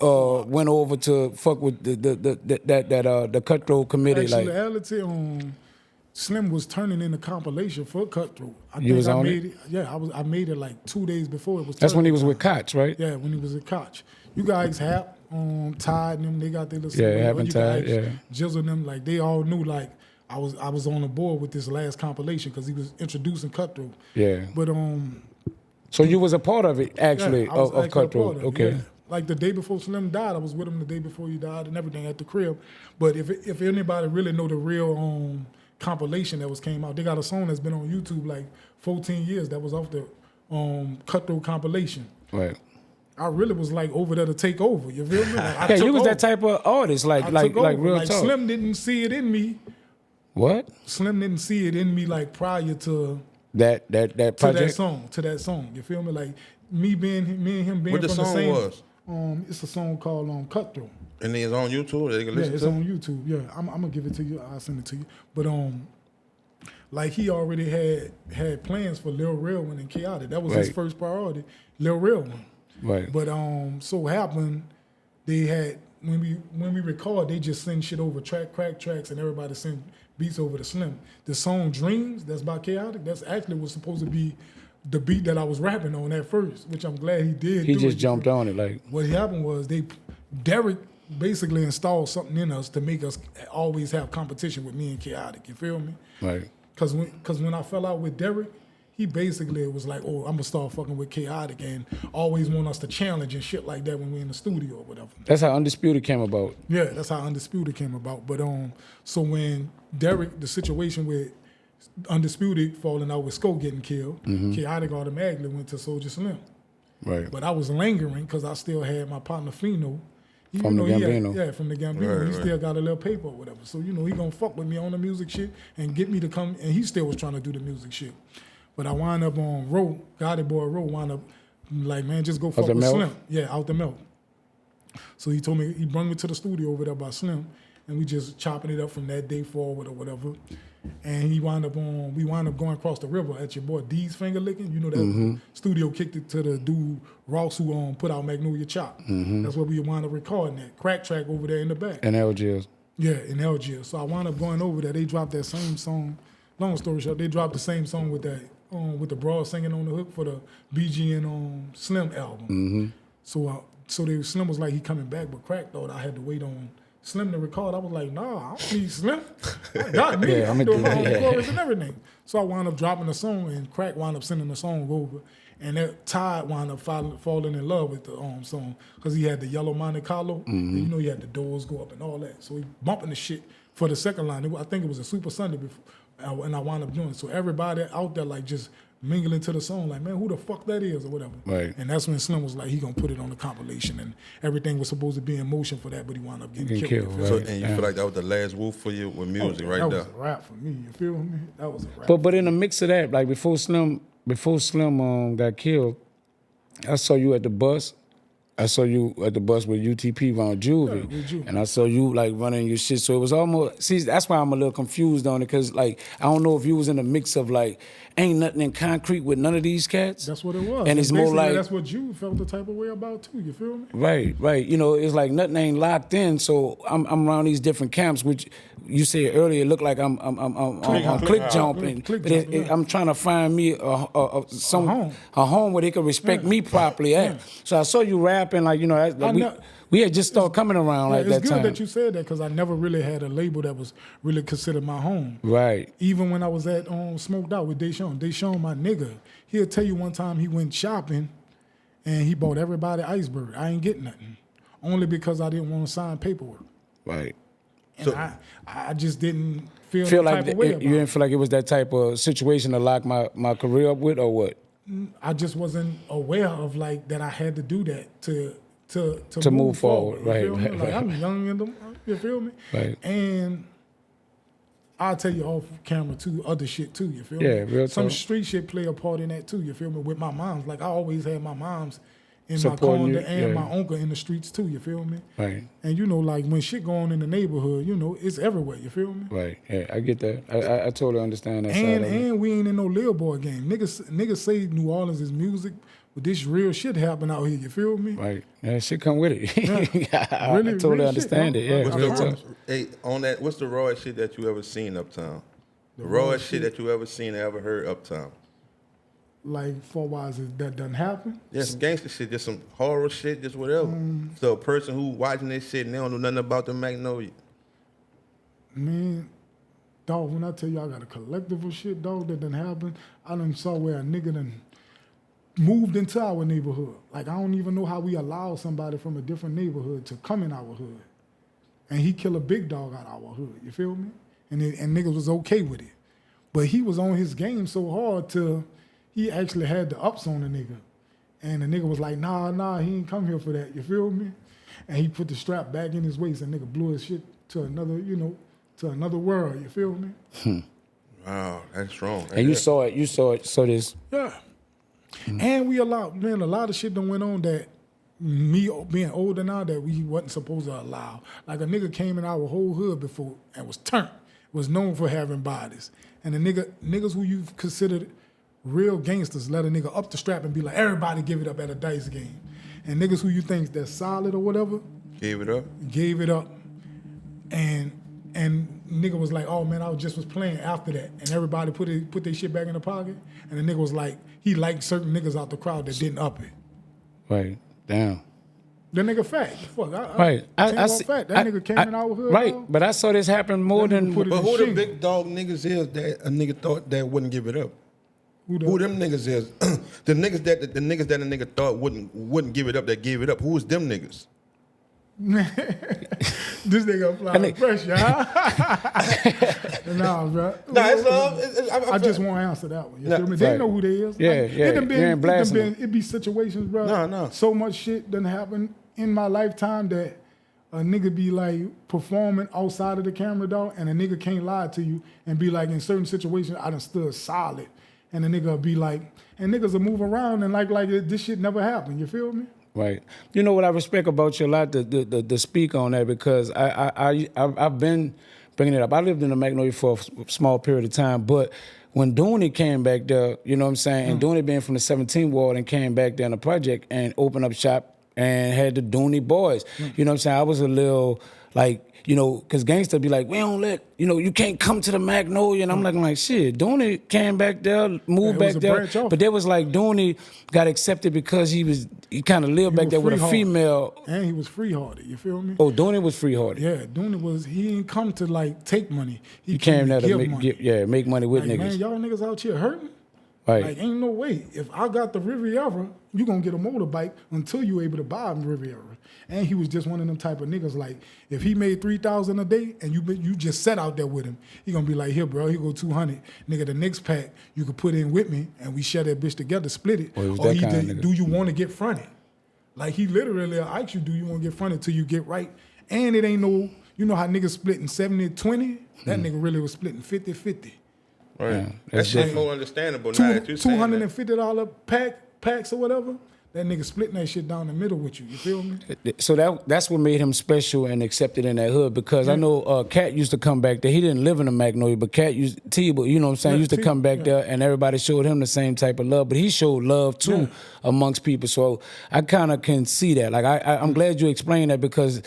went over to fuck with the Cutthroat committee? Actually, Slim was turning in a compilation for Cutthroat. I made it. Yeah, I made it like 2 days before it was. That's when he was with Koch, right? Yeah, when he was with Koch. You guys have Tide and them. They got their little. Yeah, having Tide. Yeah. Jizzle and them, like they all knew. Like I was on the board with this last compilation because he was introducing Cutthroat. Yeah. But So you was a part of it actually of Cutthroat. Okay. Yeah. Like the day before Slim died, I was with him the day before he died and everything at the crib. But if anybody really know the real compilation that came out, they got a song that's been on YouTube like 14 years that was off the Cutthroat compilation. Right. I really was like over there to take over. You feel me? Like, yeah, you was that type of artist, like real talk. Slim didn't see it in me. What? Slim didn't see it in me like prior to that project? To that song. You feel me? Like me and him being what the from song the same. Was? It's a song called Cutthroat. And it's on YouTube. They can listen to. It's on YouTube. Yeah, I'm gonna give it to you. I'll send it to you. But like he already had plans for Lil Real One and Chaotic. That was his first priority, Lil Real One. Right. But so happened they had when we record, they just send shit over crack tracks and everybody send beats over to Slim. The song Dreams, that's by Chaotic, that's actually was supposed to be the beat that I was rapping on at first, which I'm glad he did. He just jumped on it like. What happened was Derek basically installed something in us to make us always have competition with me and Chaotic. You feel me? Right. Because when I fell out with Derek, he basically was like, oh, I'm gonna start fucking with Chaotic and always want us to challenge and shit like that when we're in the studio or whatever. That's how Undisputed came about. Yeah, that's how Undisputed came about. But so when Derek, the situation with Undisputed falling out with Sko getting killed, Chaotic automatically went to Soulja Slim. Right. But I was lingering because I still had my partner Fino. From the Gambino. From the Gambino. Right, he still got a little paper or whatever. So, he gonna fuck with me on the music shit and get me to come, and he still was trying to do the music shit. But I wound up on Row, Gotti Boy Row, wound up like, man, just go fuck the with milk? Slim. Yeah, out the milk. So he told me, he brought me to the studio over there by Slim, and we just chopping it up from that day forward or whatever. And we wound up going across the river at your boy D's Finger Licking. You know that studio kicked it to the dude Ross who put out Magnolia Chop. That's where we wound up recording that crack track over there in the back. And LGs. Yeah, in Algiers. So I wound up going over there. They dropped that same song. Long story short, they dropped the same song with that with the broad singing on the hook for the BG and Slim album. So Slim was like, he coming back, but Crack thought I had to wait on Slim to record. I was like, nah, I don't need Slim. I got me. Yeah, I'm doing my own chorus and everything. So I wound up dropping the song, and Crack wound up sending the song over. And that Tide wound up falling in love with the song because he had the yellow Monte Carlo. And you know, he had the doors go up and all that. So he bumping the shit for the second line. I think it was a Super Sunday before, and I wound up doing it. So everybody out there like just mingling to the song, like, man, who the fuck that is or whatever. Right. And that's when Slim was like, he gonna put it on the compilation, and everything was supposed to be in motion for that, but he wound up getting killed. Right. So, and you feel like that was the last wolf for you with music, right that there? was a rap for me. You feel me? That was a rap. But in the mix of that, like before Slim got killed, I saw you at the bus. I saw you at the bus with UTP around Juvie, with Juvie. and I saw you like running your shit. So it was almost, see, that's why I'm a little confused on it, because like I don't know if you was in a mix of like ain't nothing in concrete with none of these cats. That's what it was. And it's more basically like, that's what you felt the type of way about too. You feel me? right. You know, it's like nothing ain't locked in. So I'm around these different camps, which you said earlier, it looked like I'm click jumping. Click But jumping, yeah. I'm trying to find me a home where they can respect me properly at. So I saw you rapping, like, you know, we had just started coming around like that it's time. good that you said that, because I never really had a label that was really considered my home. Right. Even when I was at Smoked Out with Deshaun, my nigga, he'll tell you one time he went shopping and he bought everybody iceberg. I ain't get nothing, only because I didn't want to sign paperwork. Right. And so, I just didn't feel Feel the like type of way about you didn't feel like it was that type of situation to lock my career up with, or what? I just wasn't aware of like that I had to do that to move forward. You Right, feel me? right, Like right. I'm young in them. You feel me? Right. And I'll tell you off camera too, other shit too. You feel me? Yeah, real Some talk. street shit play a part in that too. You feel me? With my moms, like I always had my moms in Supporting my you, corner and yeah. my uncle in the streets too. You feel me? Right. And you know, like when shit go on in the neighborhood, you know, it's everywhere. You feel me? Right. Yeah, I get that. I totally understand that side of it. And we ain't in no little boy game. Niggas say New Orleans is music, but this real shit happen out here. You feel me? Right. Yeah, shit come with it. I Really, totally real understand shit, it. dog. Yeah, What's real the- talk. Hey, on that, what's the rawest shit that you ever seen uptown? The rawest shit that you ever seen or ever heard uptown? Like for wise that doesn't happen. Yeah, some gangster shit, just some horror shit, just whatever. So a person who watching this shit and they don't know nothing about the Magnolia. Man, dog, when I tell you I got a collective of shit, dog, that done happen, I done saw where a nigga done moved into our neighborhood. Like, I don't even know how we allow somebody from a different neighborhood to come in our hood. And he kill a big dog out of our hood, you feel me? And niggas was okay with it. But he was on his game so hard till he actually had the ups on the nigga. And the nigga was like, nah, he ain't come here for that, you feel me? And he put the strap back in his waist and nigga blew his shit to another, to another world, you feel me? Wow, that's strong. And you saw this. Yeah. And we allowed, man, a lot of shit done went on that me being older now that we wasn't supposed to allow. Like a nigga came in our whole hood before and was turned, was known for having bodies. And the niggas who you considered real gangsters let a nigga up the strap and be like, everybody give it up at a dice game. And niggas who you think that's solid or whatever, Gave it up? gave it up. And nigga was like, oh man, I was playing after that. And everybody put their shit back in the pocket. And the nigga was like, he liked certain niggas out the crowd that didn't up it. Right. Damn. The nigga fat. Fuck, Right. I see fat. That nigga came in our hood. Right. dog. But I saw this happen more That nigga than. put it But in who the shit. big dog niggas is that a nigga thought that wouldn't give it up? Who Who them niggas is? the niggas that a nigga thought wouldn't give it up that gave it up. Who was them niggas? This nigga applying pressure, huh? Nah, bro. Nah, it's I just won't answer that one. You Nah, feel me? They right. know who they is. Yeah, Like, yeah. It done You ain't blasting them. it be situations, bro. No. So much shit done happen in my lifetime that a nigga be like performing outside of the camera, dog, and a nigga can't lie to you and be like, in certain situations, I done stood solid and the nigga will be like, and niggas will move around and like this shit never happened. You feel me? Right. You know what I respect about you a lot to speak on that, because I've been bringing it up. I lived in the Magnolia for a small period of time, but when Dooney came back there, you know what I'm saying, and Dooney being from the 17th ward and came back there in the project and opened up shop and had the Dooney boys, you know what I'm saying, I was a little like, you know, because Gangsta be like, we don't let, you know, you can't come to the Magnolia. And I'm like, shit, Dooney came back there, moved back there. But there was like, Dooney got accepted because he kind of lived back there with a female. And he was free-hearted, you feel me? Oh, Dooney was free-hearted. Yeah, Dooney he didn't come to like take money. He came there to make money with like, niggas. Man, y'all niggas out here hurting? Right. Like, ain't no way. If I got the Riviera, you gonna get a motorbike until you able to buy a Riviera. And he was just one of them type of niggas. Like, if he made $3,000 a day and you just sat out there with him, he gonna be like, here, bro, here go 200. Nigga, the next pack you could put in with me, and we share that bitch together, split it. Or do you want to get fronted? Like, he literally ask you, do you want to get fronted till you get right? And it ain't no, you know how niggas splitting 70-20? That nigga really was splitting 50-50. Right. Yeah, that shit's more understandable now that you're saying $250 packs or whatever. That nigga splitting that shit down the middle with you. You feel me? So that's what made him special and accepted in that hood, because I know Cat used to come back there. He didn't live in the Magnolia, but Cat used you know what I'm saying, used to come back there, and everybody showed him the same type of love. But he showed love too amongst people. So I kind of can see that. Like I'm glad you explained that, because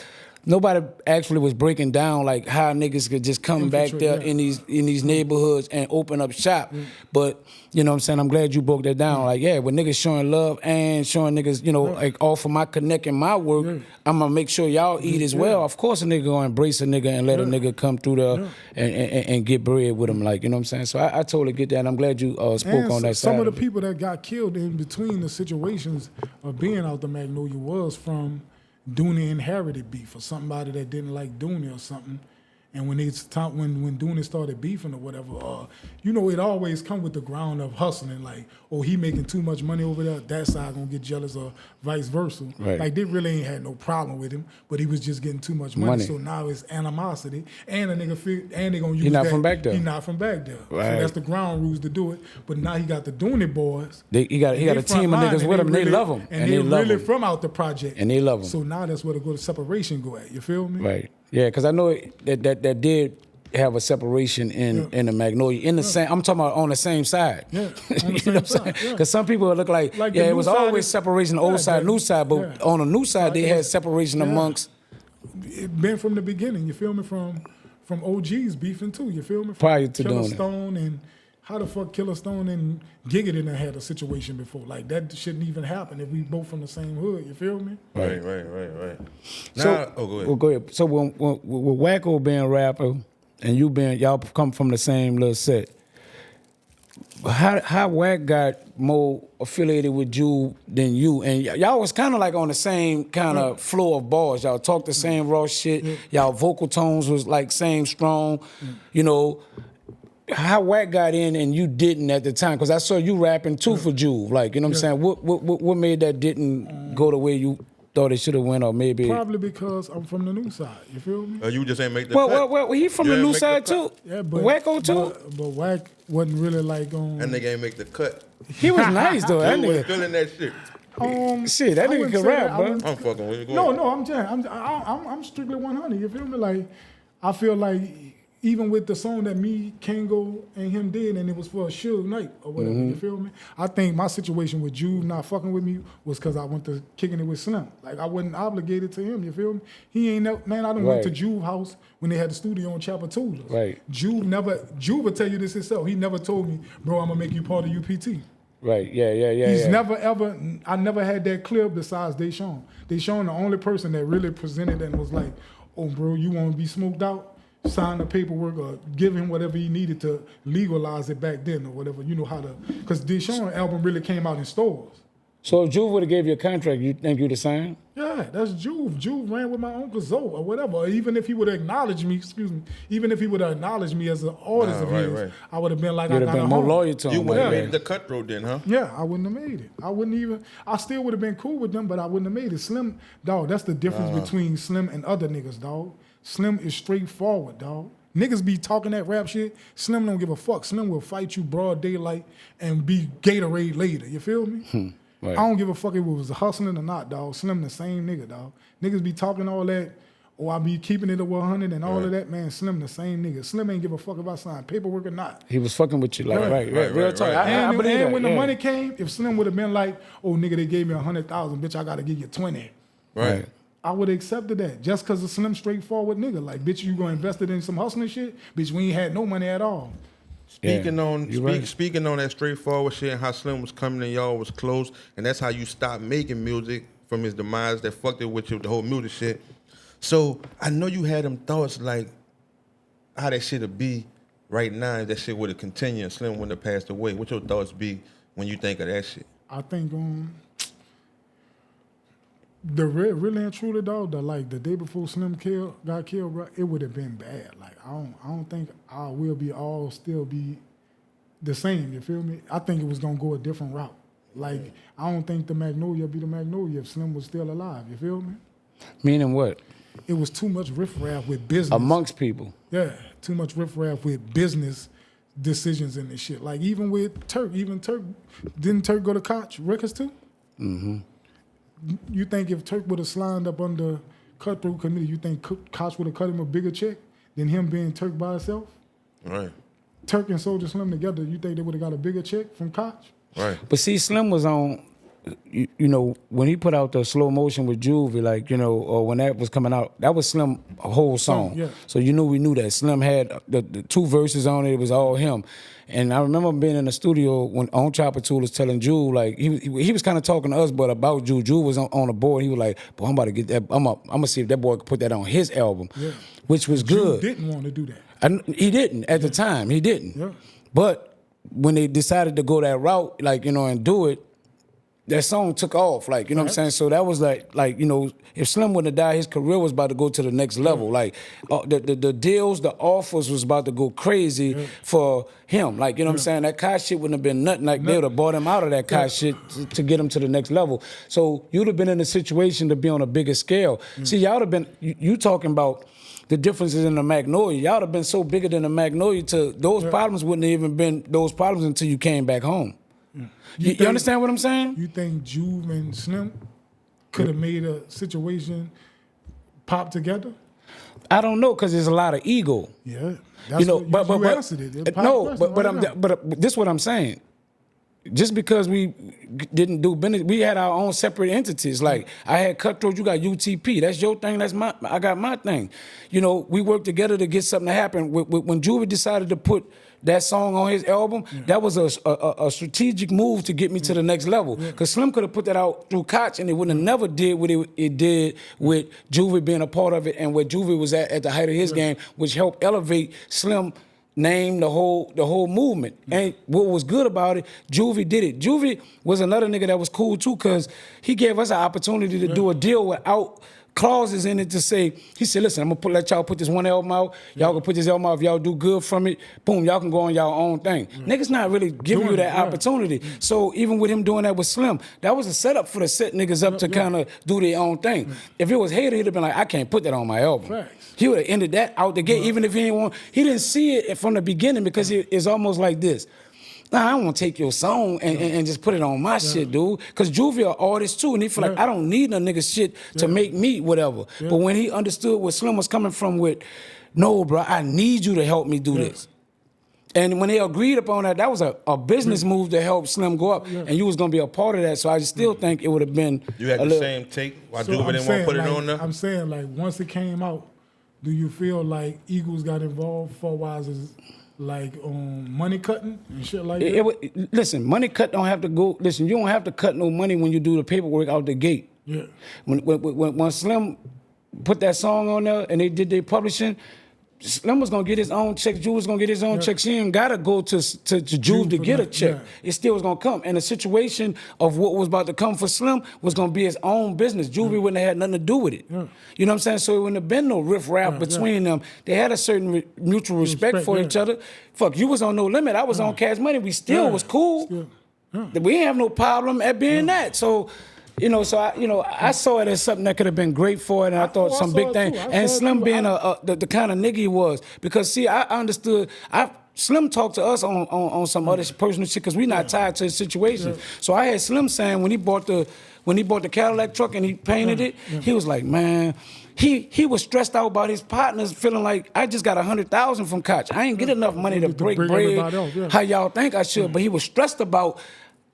nobody actually was breaking down like how niggas could just come back there in these neighborhoods and open up shop. But you know what I'm saying, I'm glad you broke that down. Like, yeah, when niggas showing love and showing niggas, you know, like all for my connect and my work, I'm gonna make sure y'all eat as well. Of course a nigga gonna embrace a nigga and let a nigga come through there and get bread with him, like, you know what I'm saying? So I totally get that, and I'm glad you spoke on that side. Some of the people that got killed in between the situations of being out the Magnolia was from Dooney inherited beef, or somebody that didn't like Dooney or something. And when when Dooney started beefing or whatever, you know, it always come with the ground of hustling. Like, oh, he making too much money over there, that side gonna get jealous, or vice versa. Right. Like, they really ain't had no problem with him, but he was just getting too much money. So now it's animosity, and a nigga and they gonna use he not that. From back there. He not from back there. Right. So that's the ground rules to do it. But now he got the Dooney boys. He got a team of niggas with him. They love him, and they really from out the project, and they love him. So now that's where the separation go at. You feel me? Right. Yeah, because I know that did have a separation in the Magnolia. In the same, I'm talking about on the same side. Yeah, on the you know same what I'm saying? side. Because some people look like it was always separation, the old side, new side, but on the new side, they had separation amongst. It been from the beginning, you feel me? From OGs beefing too, you feel me? From Prior to Killer doing it. Stone and how the fuck Killer Stone and Giga didn't had a situation before. Like, that shouldn't even happen if we both from the same hood, you feel me? Right. So, go ahead. Well, go ahead. So when Wacko being a rapper and y'all come from the same little set, how Wack got more affiliated with Juve than you? And y'all was kind of like on the same kind of flow of bars. Y'all talked the same raw shit. Y'all vocal tones was like same strong, you know. How Wack got in and you didn't at the time? Because I saw you rapping too for Juve. Like, you know what I'm saying? What made that didn't go the way you thought it should have went, or maybe? Probably because I'm from the new side. You feel me? You just ain't make the cut. Well, he from the new side too. Yeah, but Wacko too. But Wack wasn't really like on. That nigga ain't make the cut. He was nice though. That He was nigga. feeling that shit. Shit, that I nigga wouldn't can say rap, that. bro. I'm fucking with you. No, I'm strictly 100. You feel me? Like, I feel like even with the song that me, Kango, and him did, and it was for a Suge Knight or whatever, you feel me? I think my situation with Juve not fucking with me was because I went to kicking it with Slim. Like, I wasn't obligated to him, you feel me? He ain't never, man, I done went to Juve house when they had the studio on Chapatoulas. Right. Juve will tell you this himself. He never told me, bro, I'm gonna make you part of UPT. Right, yeah. He's never ever, I never had that clip besides Deshaun. Deshaun, the only person that really presented and was like, oh, bro, you wanna be smoked out? Sign the paperwork or give him whatever he needed to legalize it back then or whatever. You know how to, because Deshaun album really came out in stores. So if Juve would have gave you a contract, you think you'd have signed? Yeah, that's Juve. Juve ran with my Uncle Zoe or whatever. Or even if he would have acknowledged me, even if he would have acknowledged me as an artist of his, I would have been like, You'd I have got been a more home. loyal to him. You wouldn't have made the cutthroat then, huh? Yeah, I wouldn't have made it. I still would have been cool with them, but I wouldn't have made it. Slim, dog, that's the difference between Slim and other niggas, dog. Slim is straightforward, dog. Niggas be talking that rap shit. Slim don't give a fuck. Slim will fight you broad daylight and be Gatorade later. You feel me? Right. I don't give a fuck if it was hustling or not, dog. Slim the same nigga, dog. Niggas be talking all that, I be keeping it at 100 and all of that, man. Slim the same nigga. Slim ain't give a fuck about signing paperwork or not. He was fucking with you, like, right. Real talk. right. I believe that, when the yeah. money came, if Slim would have been like, oh, nigga, they gave me 100,000, bitch, I got to give you 20. Right. I would have accepted that just because of Slim straightforward nigga. Like, bitch, you gonna invest it in some hustling shit? Bitch, we ain't had no money at all. Speaking on right. speaking on that straightforward shit and how Slim was coming and y'all was close, and that's how you stopped making music from his demise that fucked it with you, the whole music shit. So I know you had them thoughts like how that shit would be right now if that shit would have continued and Slim wouldn't have passed away. What your thoughts be when you think of that shit? I think the really and truly, dog, the day before Slim got killed, bro, it would have been bad. Like I don't think I will be all still be the same. You feel me? I think it was gonna go a different route. Like I don't think the Magnolia be the Magnolia if Slim was still alive. You feel me? Meaning what? It was too much riffraff with business Amongst people. Yeah, too much riffraff with business decisions and this shit. Like even with Turk, didn't Turk go to Koch Records too? Mm-hmm. You think if Turk would have slimed up under Cutthroat Committee, you think Koch would have cut him a bigger check than him being Turk by himself? Right. Turk and Soulja Slim together, you think they would have got a bigger check from Koch? Right. But see, Slim was on, you know, when he put out the slow motion with Juvie, like, you know, or when that was coming out, that was Slim a whole song. Yeah. So we knew that Slim had the 2 verses on it. It was all him. And I remember being in the studio when on Chopper Tool was telling Ju, like, he was kind of talking to us, but about Ju. Ju was on the board. He was like, boy, I'm about to get that. I'm gonna see if that boy could put that on his album, which was good. Ju didn't want to do that. He didn't at the time. He didn't. Yeah. But when they decided to go that route, like, you know, and do it, that song took off, like, you know what I'm saying? So that was like, you know, if Slim wouldn't have died, his career was about to go to the next level. Like, the deals, the offers was about to go crazy for him. Like, you know what I'm saying? That Koch shit wouldn't have been nothing. Like, they would have bought him out of that Koch shit to get him to the next level. So you'd have been in a situation to be on a bigger scale. See, y'all would have been, you talking about the differences in the Magnolia. Y'all would have been so bigger than the Magnolia to those problems wouldn't have even been those problems until you came back home. You understand what I'm saying? You think Juve and Slim could have made a situation pop together? I don't know, because there's a lot of ego. Yeah, that's You know, what you answered it. No, but this is what I'm saying. Just because we didn't do business, we had our own separate entities. Like, I had Cutthroat, you got UTP. That's your thing. I got my thing. You know, we worked together to get something to happen. When Juvie decided to put that song on his album, that was a strategic move to get me to the next level. Because Slim could have put that out through Koch and it would have never did what it did with Juvie being a part of it and where Juvie was at the height of his game, which helped elevate Slim name the whole movement. And what was good about it, Juvie did it. Juvie was another nigga that was cool too, because he gave us an opportunity to do a deal without clauses in it to say, he said, listen, I'm gonna let y'all put this one album out. Y'all can put this album out. If y'all do good from it, boom, y'all can go on y'all own thing. Niggas not really giving you that opportunity. So even with him doing that with Slim, that was a setup for the set niggas up to kind of do their own thing. If it was Hater, he'd have been like, I can't put that on my album. Facts. He would have ended that out the gate, even if he didn't want. He didn't see it from the beginning because it's almost like this. Nah, I don't want to take your song and just put it on my shit, dude. Because Juvie an artist too, and he feel like, I don't need no nigga shit to make me whatever. But when he understood where Slim was coming from with, no, bro, I need you to help me do this. And when they agreed upon that, that was a business move to help Slim go up. And you was going to be a part of that. So I still think it would have been You had the same take while Juvie didn't want to put it on there? I'm saying, like, once it came out, do you feel like Eagles got involved for wise as like money cutting and shit like that? Listen, money cut don't have to go. Listen, you don't have to cut no money when you do the paperwork out the gate. Yeah. When Slim put that song on there and they did their publishing, Slim was gonna get his own check. Juve was gonna get his own check. She ain't gotta go to Juve to get a check. It still was gonna come. And the situation of what was about to come for Slim was gonna be his own business. Juvie wouldn't have had nothing to do with it. You know what I'm saying? So it wouldn't have been no riff-raff between them. They had a certain mutual respect for each other. Fuck, you was on No Limit. I was on Cash Money. We still was cool. We didn't have no problem at being that. So You know, so I saw it as something that could have been great for it, and I thought I some saw big it thing. too. I And saw it Slim too. being the kind of nigga he was, because see, I understood. Slim talked to us on some other personal shit because we not tied to his situation. So I had Slim saying when he bought the Cadillac truck and he painted it, he was like, man. He was stressed out about his partners, feeling like I just got 100,000 from Koch. I ain't get enough money to break bread. Else, How y'all think I should? But he was stressed about.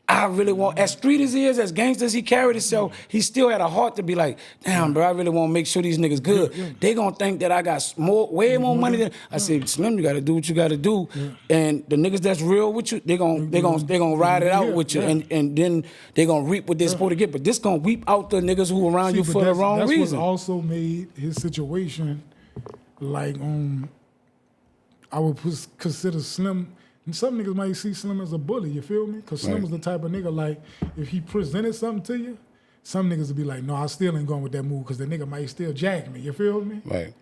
I really want, as street as he is, as gangster as he carried himself, he still had a heart to be like, damn, bro, I really want to make sure these niggas good. They gonna think that I got way more money than. I said, Slim, you gotta do what you gotta do, and the niggas that's real with you, they gonna ride it out with you, and then they gonna reap what they're supposed to get. But this gonna weep out the niggas who around you for the wrong reason. That's what also made his situation like I would consider Slim. And some niggas might see Slim as a bully, you feel me? Because Slim was the type of nigga, like, if he presented something to you, some niggas would be like, no, I still ain't going with that move because the nigga might still jack me, you feel me? Right.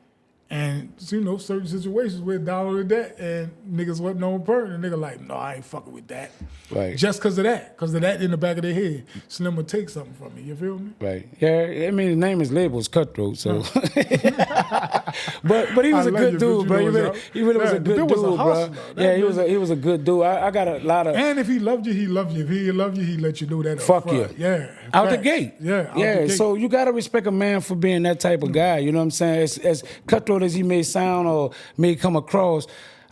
And, you know, certain situations went down with that and niggas wasn't on burn. And nigga like, no, I ain't fucking with that. Right. Just because of that. Because of that in the back of their head. Slim would take something from me, you feel me? Right. Yeah, I mean, his name is labels Cutthroat, so. but he was a good dude, bro. He really was a good dude, bro. Yeah, he was a good dude. I got a lot of. And if he loved you, he loved you. If he didn't love you, he let you know that. Fuck you. Yeah. Out the gate. Yeah. Yeah. So you gotta respect a man for being that type of guy. You know what I'm saying? As cutthroat as he may sound or may come across,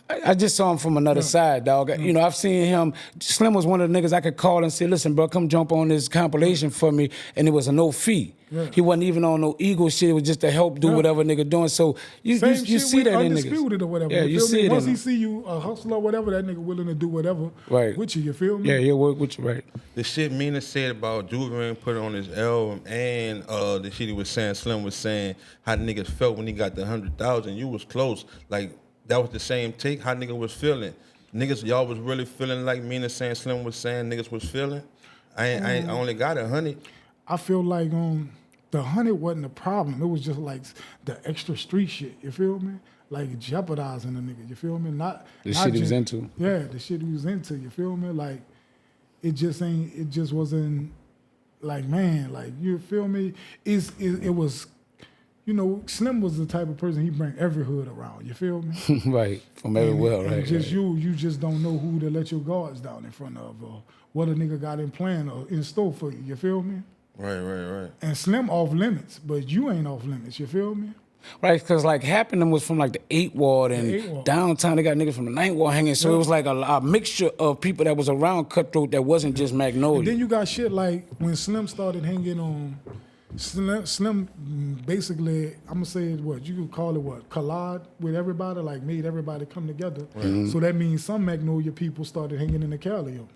I just saw him from another side, dog. You know, I've seen him. Slim was one of the niggas I could call and say, listen, bro, come jump on this compilation for me. And it was a no fee. Yeah. He wasn't even on no ego shit. It was just to help do whatever nigga doing. So you see that in niggas. Undisputed or whatever. Yeah, you see it Once he see you a hustler or whatever, that nigga willing to do whatever with you, you feel me? Yeah, he'll work with you, right. The shit Meena said about Juvenile put it on his album and the shit he was saying, Slim was saying, how niggas felt when he got the 100,000. You was close. Like, that was the same take, how nigga was feeling. Niggas, y'all was really feeling like Meena saying, Slim was saying niggas was feeling. I only got 100. I feel like the 100 wasn't the problem. It was just like the extra street shit. You feel me? Like jeopardizing the nigga. You feel me? Not shit he was into. Yeah, the shit he was into. You feel me? Like it just wasn't like, man. Like, you feel me? It was. You know, Slim was the type of person he bring every hood around. You feel me? Right, from everywhere, right. And just you just don't know who to let your guards down in front of, or what a nigga got in plan or in store for you. You feel me? Right. And Slim off limits, but you ain't off limits. You feel me? Right, because like Happening was from like the 8th Ward and downtown they got niggas from the 9th Ward hanging. So it was like a mixture of people that was around Cutthroat that wasn't just Magnolia. And then you got shit like when Slim started hanging on. Slim basically, I'm gonna say what you could call it, what, collide with everybody, like made everybody come together. Mm-hmm. So that means some Magnolia people started hanging in the Calio.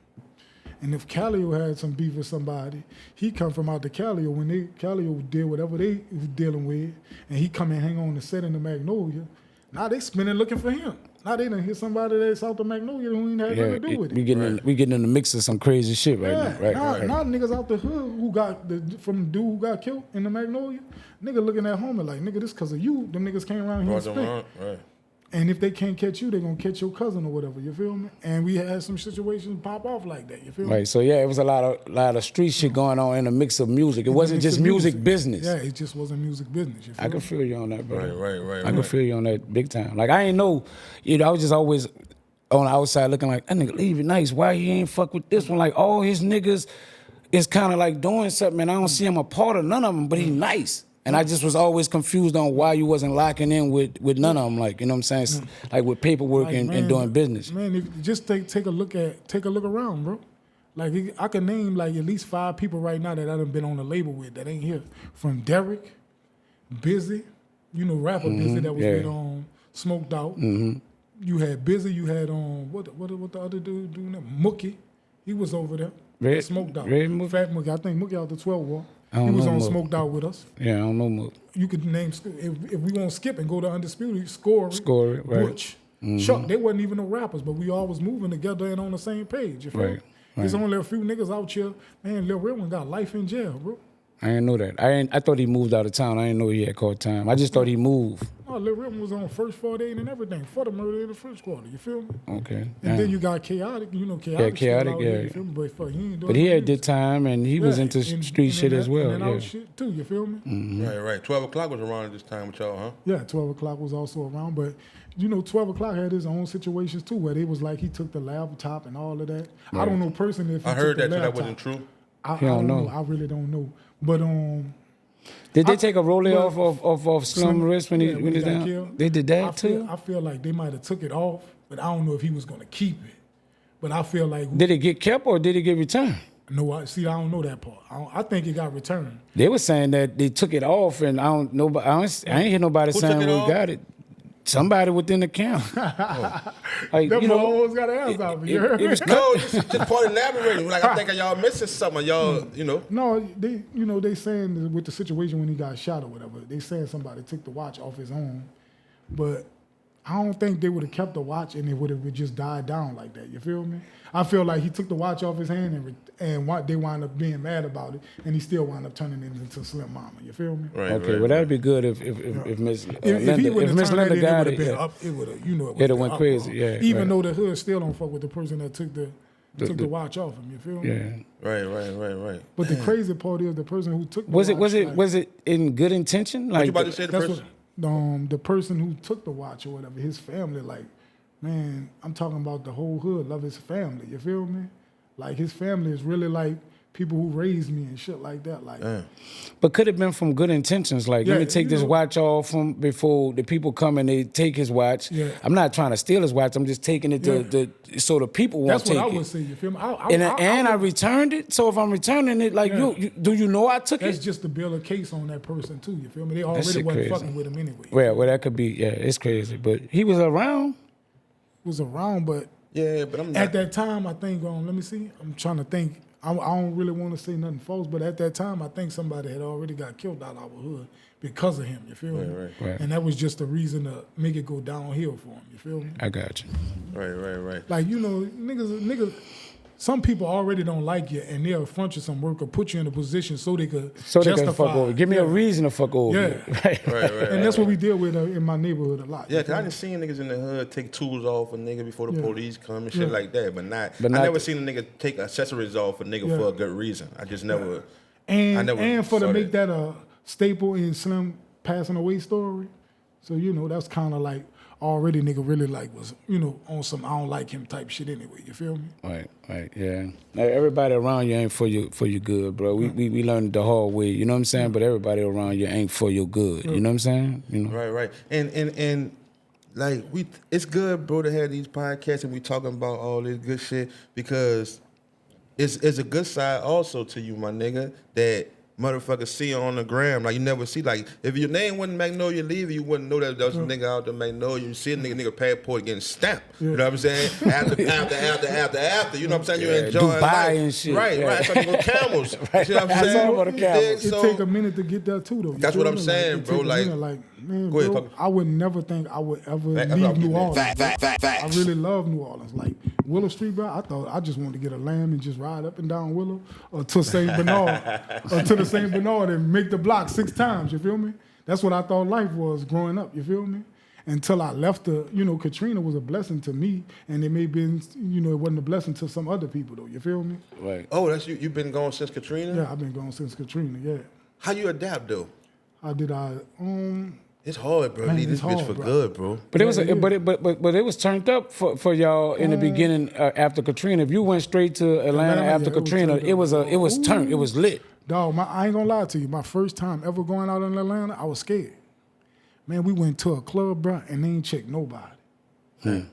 And if Calio had some beef with somebody, he come from out the Calio when Calio did whatever they was dealing with, and he come and hang on the set in the Magnolia. Now they spinning looking for him. Now they done hit somebody that's out the Magnolia who ain't had nothing to do with it. We getting in the mix of some crazy shit right now. Right. Now niggas out the hood who got from the dude who got killed in the Magnolia, nigga looking at homie like, nigga, this cause of you. Them niggas came around here and spit. Right. And if they can't catch you, they gonna catch your cousin or whatever. You feel me? And we had some situations pop off like that. You feel me? Right. So yeah, it was a lot of street shit going on in a mix of music. It wasn't just music business. Yeah, it just wasn't music business. You feel I can feel you on that, bro. Right. I can feel you on that big time. Like I ain't know, I was just always on the outside looking like that nigga Levee nice. Why he ain't fuck with this one? Like all his niggas is kind of like doing something, and I don't see him a part of none of them. But he nice. And I just was always confused on why you wasn't locking in with none of them, like, you know what I'm saying? Like with paperwork like, and doing business. Man, if you just take a look around, bro. Like I can name like at least 5 people right now that I done been on the label with that ain't here. From Derek, Busy, rapper Busy that was with Smoked Out. Mm-hmm. You had Busy, you had what the other dude doing that? Mookie, he was over there. Smoked Out. Mookie? Fat Mookie, I think Mookie out the 12 War. He was on Smoked Out with us. Yeah, I don't know Mook. You could name, if we want to skip and go to Undisputed, Score it, right. Butch, Chuck, they wasn't even no rappers, but we all was moving together and on the same page, you feel me? There's only a few niggas out here, man, Lil Real one got life in jail, bro. I didn't know that. I thought he moved out of town. I didn't know he had caught time. I just thought he moved. Oh, Lil Rip was on first 48 and everything for the murder in the first quarter. You feel me? Okay. And then you got Chaotic. You know, Chaotic. Chaotic, out yeah. There, you feel me? But fuck, he ain't doing But he no had music. good time, and he was into street shit as well. And Yeah. out shit too. You feel me? Right. 12 o'clock was around this time with y'all, huh? Yeah, 12 o'clock was also around, but you know, 12 o'clock had his own situations too, where it was like he took the laptop and all of that. I don't know personally if he I heard took that the too. That laptop. wasn't true. I You don't don't know. I really don't know. But Did they take a rollie well, off Slim wrist when he when was got down? killed, They did that too? I feel like they might have took it off, but I don't know if he was gonna keep it. But I feel like Did it get kept or did it get returned? no, I don't know that part. I think it got returned. They were saying that they took it off, and I ain't hear nobody Who saying took it we off? got it. Somebody within the camp. Like, That you boy know, almost got an ass out of me. You heard it me? was No, just part of elaborating. Like, I'm thinking y'all missing something. Y'all, you know. No, they saying that with the situation when he got shot or whatever, they saying somebody took the watch off his own, but I don't think they would have kept the watch and it would have just died down like that. You feel me? I feel like he took the watch off his hand and they wound up being mad about it, and he still wound up turning it into Slim Mama. You feel me? Right. okay, well that'd be good if Miss If he Linda, would if have Miss turned that Linda in, got it it, would have been yeah. up. It would have, you know, It'd have went crazy, yeah, Even right. though the hood still don't fuck with the person that took the watch off him. You feel me? Yeah. Right. But the crazy part is the person who took the Was watch, was it in good intention? What Like you about to say? The That's person? what the person who took the watch or whatever, his family, like, man, I'm talking about the whole hood love his family. You feel me? Like his family is really like people who raised me and shit like that. Like, But could have been from good intentions. Like, let Yeah, me take you this know. watch off from before the people come and they take his watch. Yeah. I'm not trying to steal his watch. I'm just taking it so the people won't that's take what I it. would say. You feel me? And I returned it. So if I'm returning it, like Yeah. do you know I took That's it? just to build a case on that person too. You feel me? They already shit wasn't crazy. fucking with him anyway. Well, that could be. Yeah, it's crazy. But he was around. Was around, but Yeah, but I'm not. at that time, I think. Let me see. I'm trying to think. I don't really want to say nothing false, but at that time, I think somebody had already got killed out of our hood because of him. You feel me? Right. And that was just the reason to make it go downhill for him. You feel me? I got you. Right. Like, you know, niggas, some people already don't like you, and they'll front you some work or put you in a position so they could So they justify. can fuck over. Give me a Yeah. reason to fuck over. Yeah. you. Right. Right. And that's what we deal with in my neighborhood a lot. Yeah, you cause I feel done seen niggas in the hood take tools off a nigga before the Yeah. police come and shit Yeah. like that, but But I not never the- seen a nigga take accessories off a nigga Yeah. for a good reason. I just never. me? I never And for to saw make that a staple in Slim passing away story, so you know that's kind of like already nigga really like was on some I don't like him type shit anyway. You feel me? Right, yeah. Like, everybody around you ain't for your good, bro. We learned the hard way, you know what I'm saying? But everybody around you ain't for your good, you know what I'm saying? You know. Right. And like it's good, bro, to have these podcasts and we talking about all this good shit because it's a good side also to you, my nigga, that motherfuckers see on the gram. Like you never see, like if your name wasn't Magnolia Levee, you wouldn't know that was a nigga out there Magnolia. You see a nigga passport getting stamped. You know what I'm saying? After, you know what I'm saying? You're Yeah, enjoying Dubai life. and shit, Right. So you go camels. Right, You know what I'm I saying? saw about the camels. It So- take a minute to get there too, though. You That's feel what I'm me? saying, it bro. take a Like- minute, man, Go ahead, bro, talk. I would never think I would ever That's leave what I'm New getting Orleans. at. I really love New Orleans. Like Willow Street, bro. I thought I just wanted to get a lamb and just ride up and down Willow or to St. Bernard or to the St. Bernard and make the block 6 times. You feel me? That's what I thought life was growing up. You feel me? Until I left Katrina was a blessing to me, and it may have been, it wasn't a blessing to some other people though. You feel me? Right. Oh, that's you. You've been gone since Katrina? Yeah, I've been gone since Katrina. Yeah. How you adapt though? How did I? It's hard, bro. Man, Leave this it's bitch hard, for bro. good, bro. But it was, Yeah, it is. but it was turned up for y'all in the beginning after Katrina. If you went straight to Atlanta Atlanta, after yeah, it was Katrina, turned up. it was turned, it was lit. Dog, I ain't gonna lie to you. My first time ever going out in Atlanta, I was scared. Man, we went to a club, bro, and they ain't checked nobody.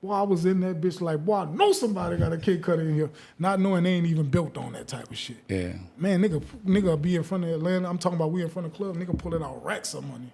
Boy, I was in that bitch like, boy, I know somebody got a cake cut in here, not knowing they ain't even built on that type of shit. Yeah. Man, nigga be in front of Atlanta. I'm talking about we in front of club. Nigga pulling out racks of money.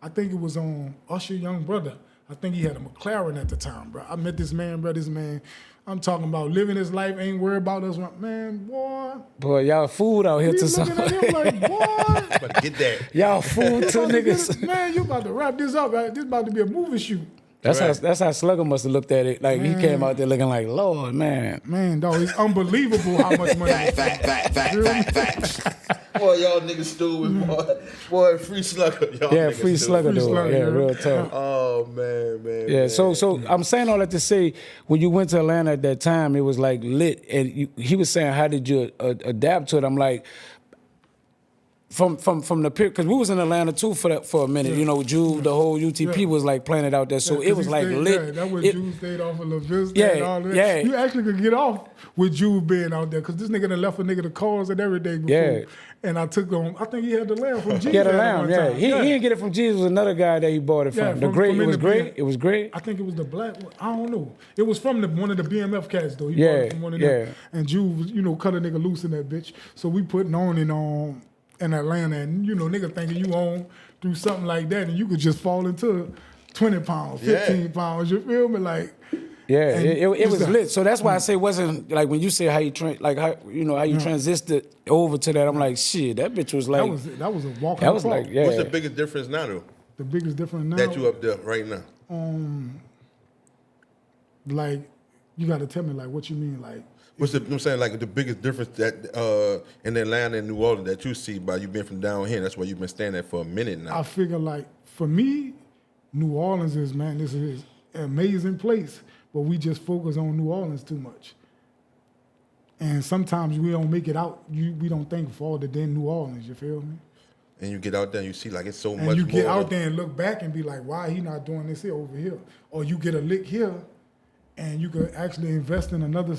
I think it was on Usher Young Brother. I think he had a McLaren at the time, bro. I met this man, bro. This man, I'm talking about living his life, ain't worried about us. Man, boy. Boy, y'all food out here We to looking some. at him like, boy. But get that. Y'all food to about to get niggas. it- Man, you about to wrap this up. Right? This about to be a movie shoot. That's how Slugger must have looked at it. Like he came out there looking like, Lord, man. Man, dog, it's unbelievable how much money. Fact. Boy, y'all niggas stupid, boy. Boy, free slugger. Y'all Yeah, niggas free stupid. slugger though. Slugger, Yeah, yeah. real talk. Oh man. Yeah, man. so I'm saying all that to say, when you went to Atlanta at that time, it was like lit, and he was saying, how did you adapt to it? I'm like, from the period, because we was in Atlanta too for a minute. You know, Juve, the whole UTP was like playing it out there, so it was like lit. Yeah, that was It- Juve stayed off of La Vista Yeah, and all that. yeah. You actually could get off with Juve being out there because this nigga done left a nigga the cars and everything before. Yeah. And I took on, I think he had the lamb from Jesus. Yeah, the at lamb. one Yeah, time. he didn't get it from Jesus. It was another guy that he bought it from. Yeah, The from- great. from It in was the great. BM. It was great. I think it was the black one. I don't know. It was from one of the BMF cats though. He Yeah, bought it from one of them. And Juve was, cut a nigga loose in that bitch. So we putting on and in Atlanta, and nigga thinking you on do something like that, and you could just fall into 20 pounds, 15 pounds. You feel me? Like. Yeah, And it was it's lit. So that's why I say it wasn't like when you say how you transited over to that. I'm like, shit, that bitch was like That was a walk. that was like, yeah. What's the biggest difference now, though? The biggest difference now. That you up there right now? Like, you got to tell me, like, what you mean, like. What's I'm saying, like the biggest difference that in Atlanta and New Orleans that you see by you being from down here? That's why you've been staying there for a minute now. I figure, like, for me, New Orleans is, man, this is an amazing place, but we just focus on New Orleans too much. And sometimes we don't make it out. We don't think farther than New Orleans, you feel me? And you get out there and you see like it's so And much you get more. out there and look back and be like, why he not doing this here over here? Or you get a lick here and you could actually invest in another.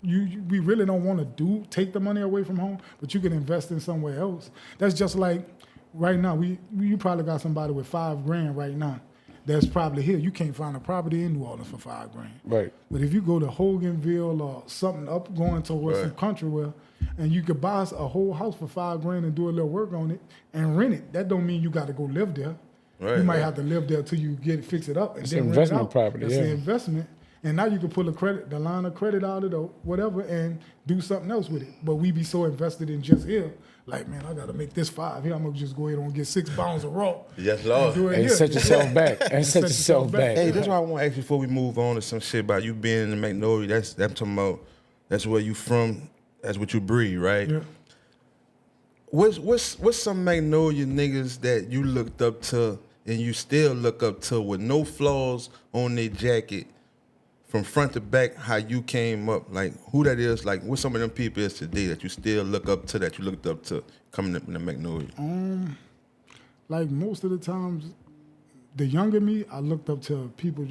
We really don't want to take the money away from home, but you can invest in somewhere else. That's just like right now. You probably got somebody with $5,000 right now. That's probably here. You can't find a property in New Orleans for $5,000. Right. But if you go to Hoganville or something up going towards some country where, and you could buy a whole house for $5,000 and do a little work on it and rent it. That don't mean you got to go live there. Right, you might right. have to live there till you fix it up and It's then an rent it investment out. property, That's yeah. an investment. And now you can pull the line of credit out of it or whatever and do something else with it. But we be so invested in just here, like, man, I got to make this $5 here. I'm going to just go ahead and get 6 pounds of raw. Yes, Lord. do it And here. set yourself back. And set yourself back. Hey, that's why I want to ask you before we move on to some shit about you being in Magnolia. That's I'm talking about. That's where you from. That's what you breathe, right? Yeah. What's some Magnolia niggas that you looked up to and you still look up to with no flaws on their jacket from front to back? How you came up, like who that is, like what some of them people is today that you still look up to, that you looked up to coming up in the Magnolia. Like most of the times, the younger me, I looked up to people,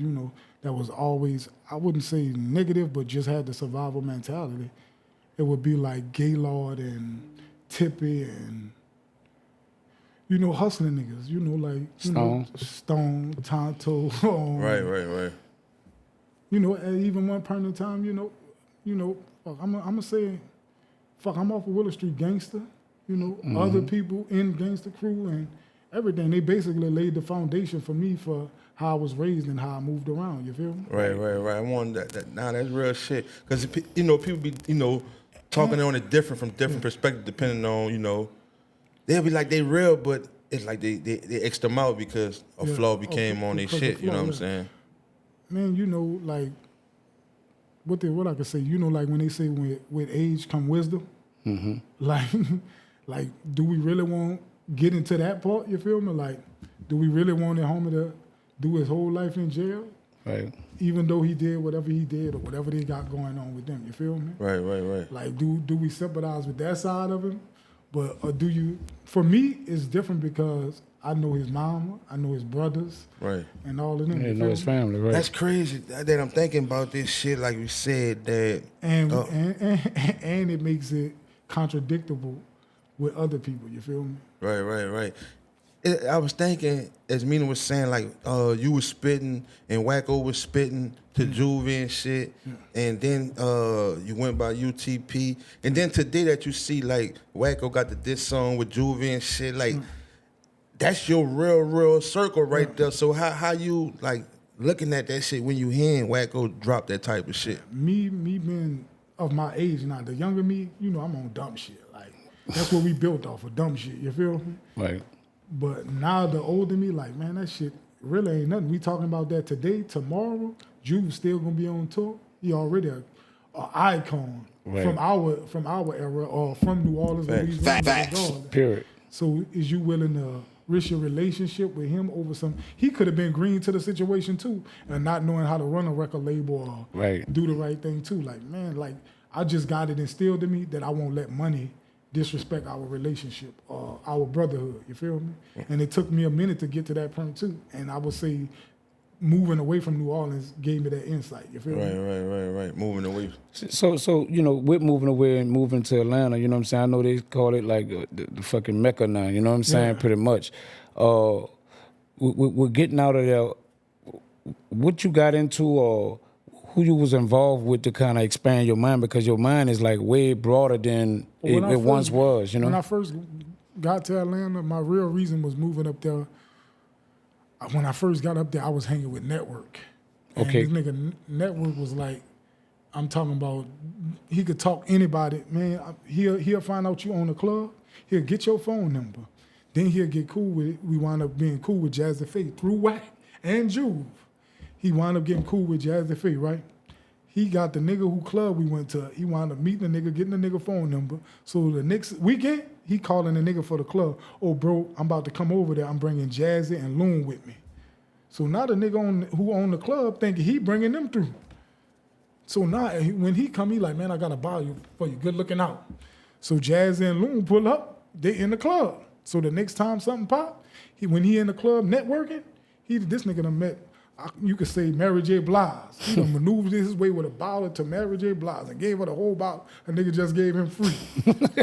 that was always, I wouldn't say negative, but just had the survival mentality. It would be like Gaylord and Tippy and, hustling niggas, like, Stone, Tonto. Right. And even one point in time, fuck, I'm going to say, fuck, I'm off of Willow Street Gangsta, other people in Gangsta crew and everything. They basically laid the foundation for me for how I was raised and how I moved around, you feel me? Right. I want that. Nah, that's real shit. Because, people be, talking on it different from different perspectives depending on, they'll be like they real, but it's like they X them out because a flaw became on their shit, you know what I'm saying? Man, like, what I could say, like when they say with age come wisdom, like, do we really want to get into that part, you feel me? Like, do we really want a homie to do his whole life in jail? Right. Even though he did whatever he did or whatever they got going on with them, you feel me? Right. Like, do we sympathize with that side of him? But or do you? For me, it's different because I know his mama, I know his brothers, Right. and all of them. Yeah, you know feel his me? family, right? That's crazy that I'm thinking about this shit like we said that. And it makes it contradictable with other people. You feel me? Right. I was thinking, as Meena was saying, like you was spitting and Wacko was spitting to Juvie and shit, and then you went by UTP, and then today that you see like Wacko got the diss song with Juvie and shit, like that's your real circle right there. So how you like looking at that shit when you hearing Wacko drop that type of shit? Me being of my age now, the younger me, I'm on dumb shit. Like that's what we built off of, dumb shit. You feel me? Right. But now the older me, like, man, that shit really ain't nothing. We talking about that today, tomorrow. Juve's still gonna be on tour. He already a icon. from our era or from New Orleans, Louisiana, regardless. Period. So is you willing to risk your relationship with him over some? He could have been green to the situation too, and not knowing how to run a record label or do the right thing too. Like, man, like I just got it instilled in me that I won't let money disrespect our relationship or our brotherhood. You feel me? And it took me a minute to get to that point too. And I would say moving away from New Orleans gave me that insight. You feel me? Right. Moving away. So with moving away and moving to Atlanta, you know what I'm saying? I know they call it like the fucking Mecca now, you know what I'm saying? Pretty much. We're getting out of there. What you got into or who you was involved with to kind of expand your mind, because your mind is like way broader than it once was, you know? When I first got to Atlanta, my real reason was moving up there. When I first got up there, I was hanging with Network. And this nigga Network was like, I'm talking about, he could talk anybody. Man, he'll find out you own a club. He'll get your phone number. Then he'll get cool with it. We wound up being cool with Jazzy Faye through Wack and Juve. He wound up getting cool with Jazzy Faye, right? He got the nigga who club we went to. He wound up meeting the nigga, getting the nigga phone number. So the next weekend, he calling the nigga for the club. Oh, bro, I'm about to come over there. I'm bringing Jazzy and Loon with me. So now the nigga who owned the club thinking he bringing them through. So now when he come, he like, man, I got a bottle for you. Good looking out. So Jazzy and Loon pull up. They in the club. So the next time something pop, when he in the club networking, this nigga done met, you could say Mary J. Blige. He done maneuvered his way with a bottle to Mary J. Blige and gave her the whole bottle. A nigga just gave him free.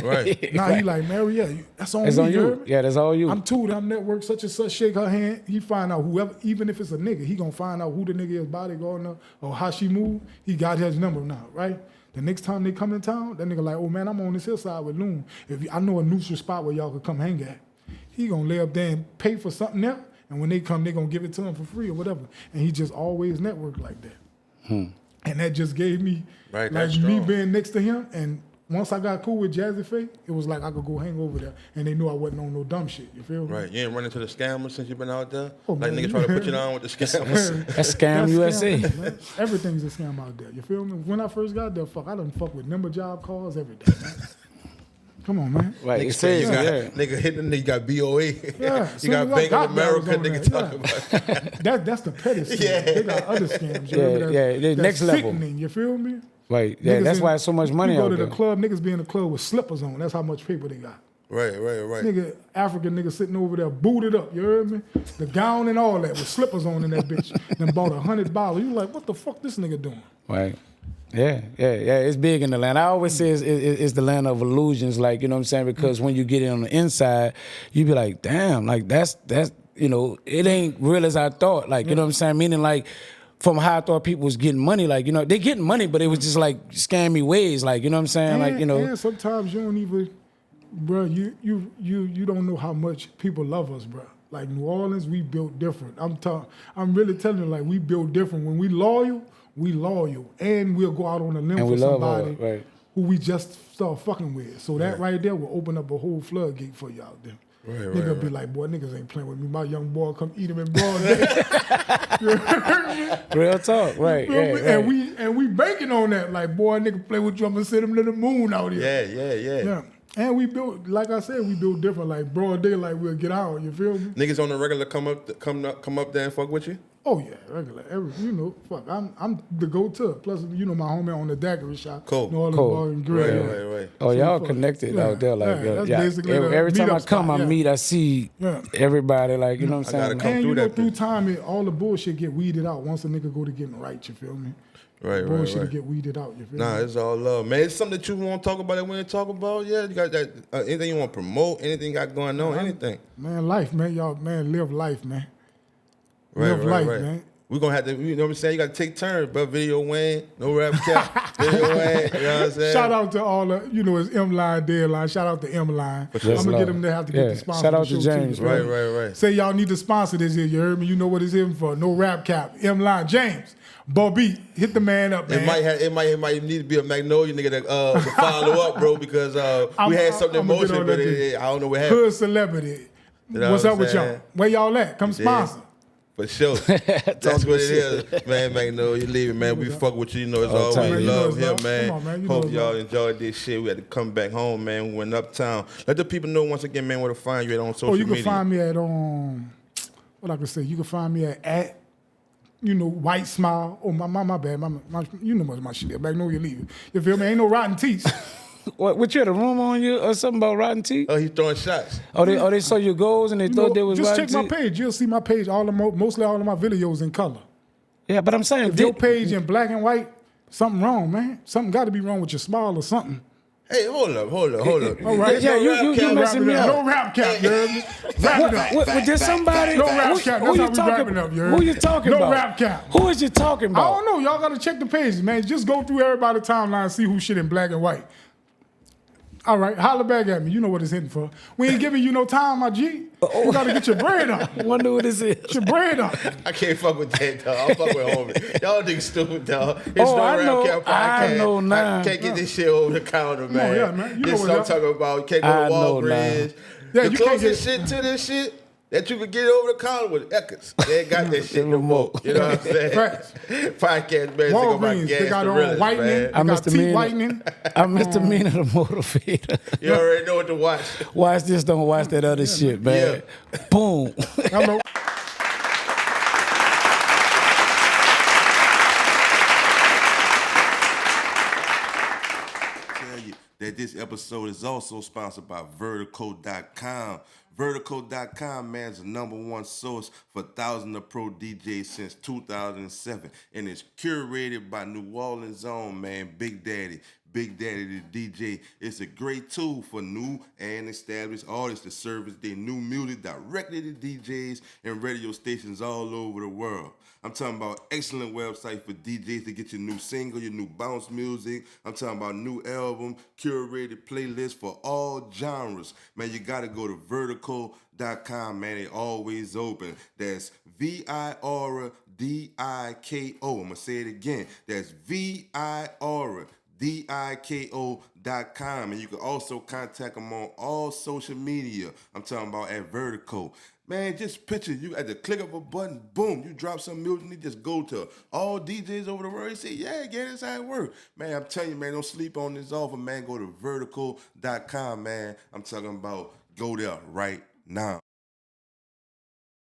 Right. Now he like, Mary, that's on me. On you. Yeah, that's all you. I'm told I'm network such and such, shake her hand. He find out whoever, even if it's a nigga, he gonna find out who the nigga is bodyguarding her or how she move. He got his number now, right? The next time they come in town, that nigga like, oh man, I'm on this hillside with Loon. I know a neutral spot where y'all could come hang at. He gonna lay up there and pay for something else. And when they come, they gonna give it to him for free or whatever. And he just always networked like that. And that just gave me, like me being next to him. And once I got cool with Jazzy Faye, it was like I could go hang over there. And they knew I wasn't on no dumb shit, you feel me? Right, you ain't run into the scammers since you been out there? Oh, like man, niggas try to put you down with the scammers. That's Scam USA. Man. Everything's a scam out there, you feel me? When I first got there, I done fuck with number job calls every day, man. Come on, man. Right, Nigga say nigga hitting, you got BOA. Yeah, you got Bank of America, nigga talking about. That's the petty scam. They got other scams. The next level. Sickening, you feel me? Right, yeah, that's why it's so much money you out go to there. the club, niggas be in the club with slippers on. That's how much paper they got. Right. Nigga, African nigga sitting over there booted up, you heard me? The gown and all that with slippers on in that bitch. Then bought $100. You like, what the fuck this nigga doing? Right. Yeah, it's big in the land. I always say it's the land of illusions, like, you know what I'm saying? Because when you get in on the inside, you be like, damn, like that's you know, it ain't real as I thought. Like, you know what I'm saying? Meaning like from how I thought people was getting money, like, you know, they getting money, but it was just like scammy ways, like, you know what I'm saying? And, like, you know. And sometimes you don't even, bro, you don't know how much people love us, bro. Like New Orleans, we built different. I'm really telling you, like, we built different. When we loyal, and we'll go out on a limb for somebody who we just start fucking with. So that right there will open up a whole floodgate for you out there. Nigga be like, boy, niggas ain't playing with me. My young boy come eat him in broad day. Real talk, right? And we banking on that. Like, boy, nigga play with you, I'm gonna send him to the moon out here. Yeah. And we built, like I said, we built different. Like broad daylight, we'll get out. You feel me? Niggas on the regular come up there and fuck with you? Oh yeah, regular. Fuck. I'm the go-to. Plus, you know, my homie on the daiquiri shop. Cool. New Orleans Bar and Grill. Right. Oh, y'all connected out there, like that's basically every time I come, spot, I see everybody, like, you know what I'm saying? And you know, through time, all the bullshit get weeded out once a nigga go to getting right. You feel me? Right. Bullshit get weeded out. You feel me? It's all love, man. It's something that you want to talk about that we didn't talk about. Yeah, you got that. Anything you want to promote? Anything you got going on? Anything? Man, life, man. Y'all, man, live life, man. Live life, man. We're going to have to, you know what I'm saying? You got to take turns, but Video Wayne, no rap cap, Video Wayne, you know what I'm saying? Shout out to all the, you know, it's M-Line, Deadline. Shout out to M-Line. I'm going to get them to have to get the sponsor. Shout out to James. Too, right. Say y'all need to sponsor this here, you heard me? You know what it's in for. No rap cap. M-Line, James. Bobby, hit the man up, man. It might need to be a Magnolia nigga to follow up, bro, because we had something in motion, but I don't know what happened. Hood celebrity. You know What's what up with y'all? Where y'all at? Come sponsor. For sure. That's what it is, man. Magnolia, you leaving, man. We fuck with you. You know, it's always tight, love man. here, Come man. on, man. You Hope know y'all it's enjoyed this shit. We had to come back home, man. We went uptown. Let the people know once again, man, where to find you at on social you can media. find me at what I can say. You can find me at White Smile. Oh my bad. My you know my shit. Magnolia Levee. You feel me? Ain't no rotten teeth. What you had a room on you or something about rotten teeth? Oh, he's throwing shots. They saw your goals and they thought they was just rotten check my teeth? page. You'll see my page. Mostly all of my videos in color. Yeah, but I'm saying If your page in black and white, something wrong, man. Something got to be wrong with your smile or something. Hey, hold up. All right. Yeah, you messing me up. No rap cap, you heard me? Wrap it up. Did somebody? No rap cap. Who That's you how we talking wrapping up, you heard Who me? you talking No about? rap cap. Who is you talking I about? don't know. Y'all got to check the pages, man. Just go through everybody's timeline and see who shit in black and white. All right, holler back at me. You know what it's hitting for. We ain't giving you no time, my G. You got to get your bread up. Wonder what this is. Get your bread up. I can't fuck with that, dog. I'm fuck with homie. Y'all niggas stupid, dog. It's Oh, no I rap know. cap podcast. I know now. I can't get this shit over the counter, man. yeah, man. You know This what what I'm up. talking about. You can't go I to know Walgreens. Yeah, the you can't closest shit to this shit that you could get over the counter was Eckers. They ain't got that shit no more. You know what I'm saying? Facts. Podcast, man. Walgreens, they got on whitening. They I'm got Mr. teeth Mean. whitening. I'm Mr. Meaner the motivator. You already know what to watch. Watch this, don't watch that other shit, man. Boom. Hello. Tell you that this episode is also sponsored by Vertical.com. Vertical.com, man, is the #1 source for thousands of pro DJs since 2007, and it's curated by New Orleans' own, man, Big Daddy. Big Daddy the DJ. It's a great tool for new and established artists to service their new music directly to DJs and radio stations all over the world. I'm talking about excellent website for DJs to get your new single, your new bounce music. I'm talking about new album, curated playlist for all genres. Man, you got to go to vertical.com, man. They always open. That's VIRDIKO. I'm going to say it again. That's VIRDIKO.com, and you can also contact them on all social media. I'm talking about at Vertical. Man, just picture you at the click of a button, boom, you drop some music and you just go to all DJs over the world. You say, yeah, that's how it works. Man, I'm telling you, man, don't sleep on this offer, man. Go to vertical.com, man. I'm talking about go there right now.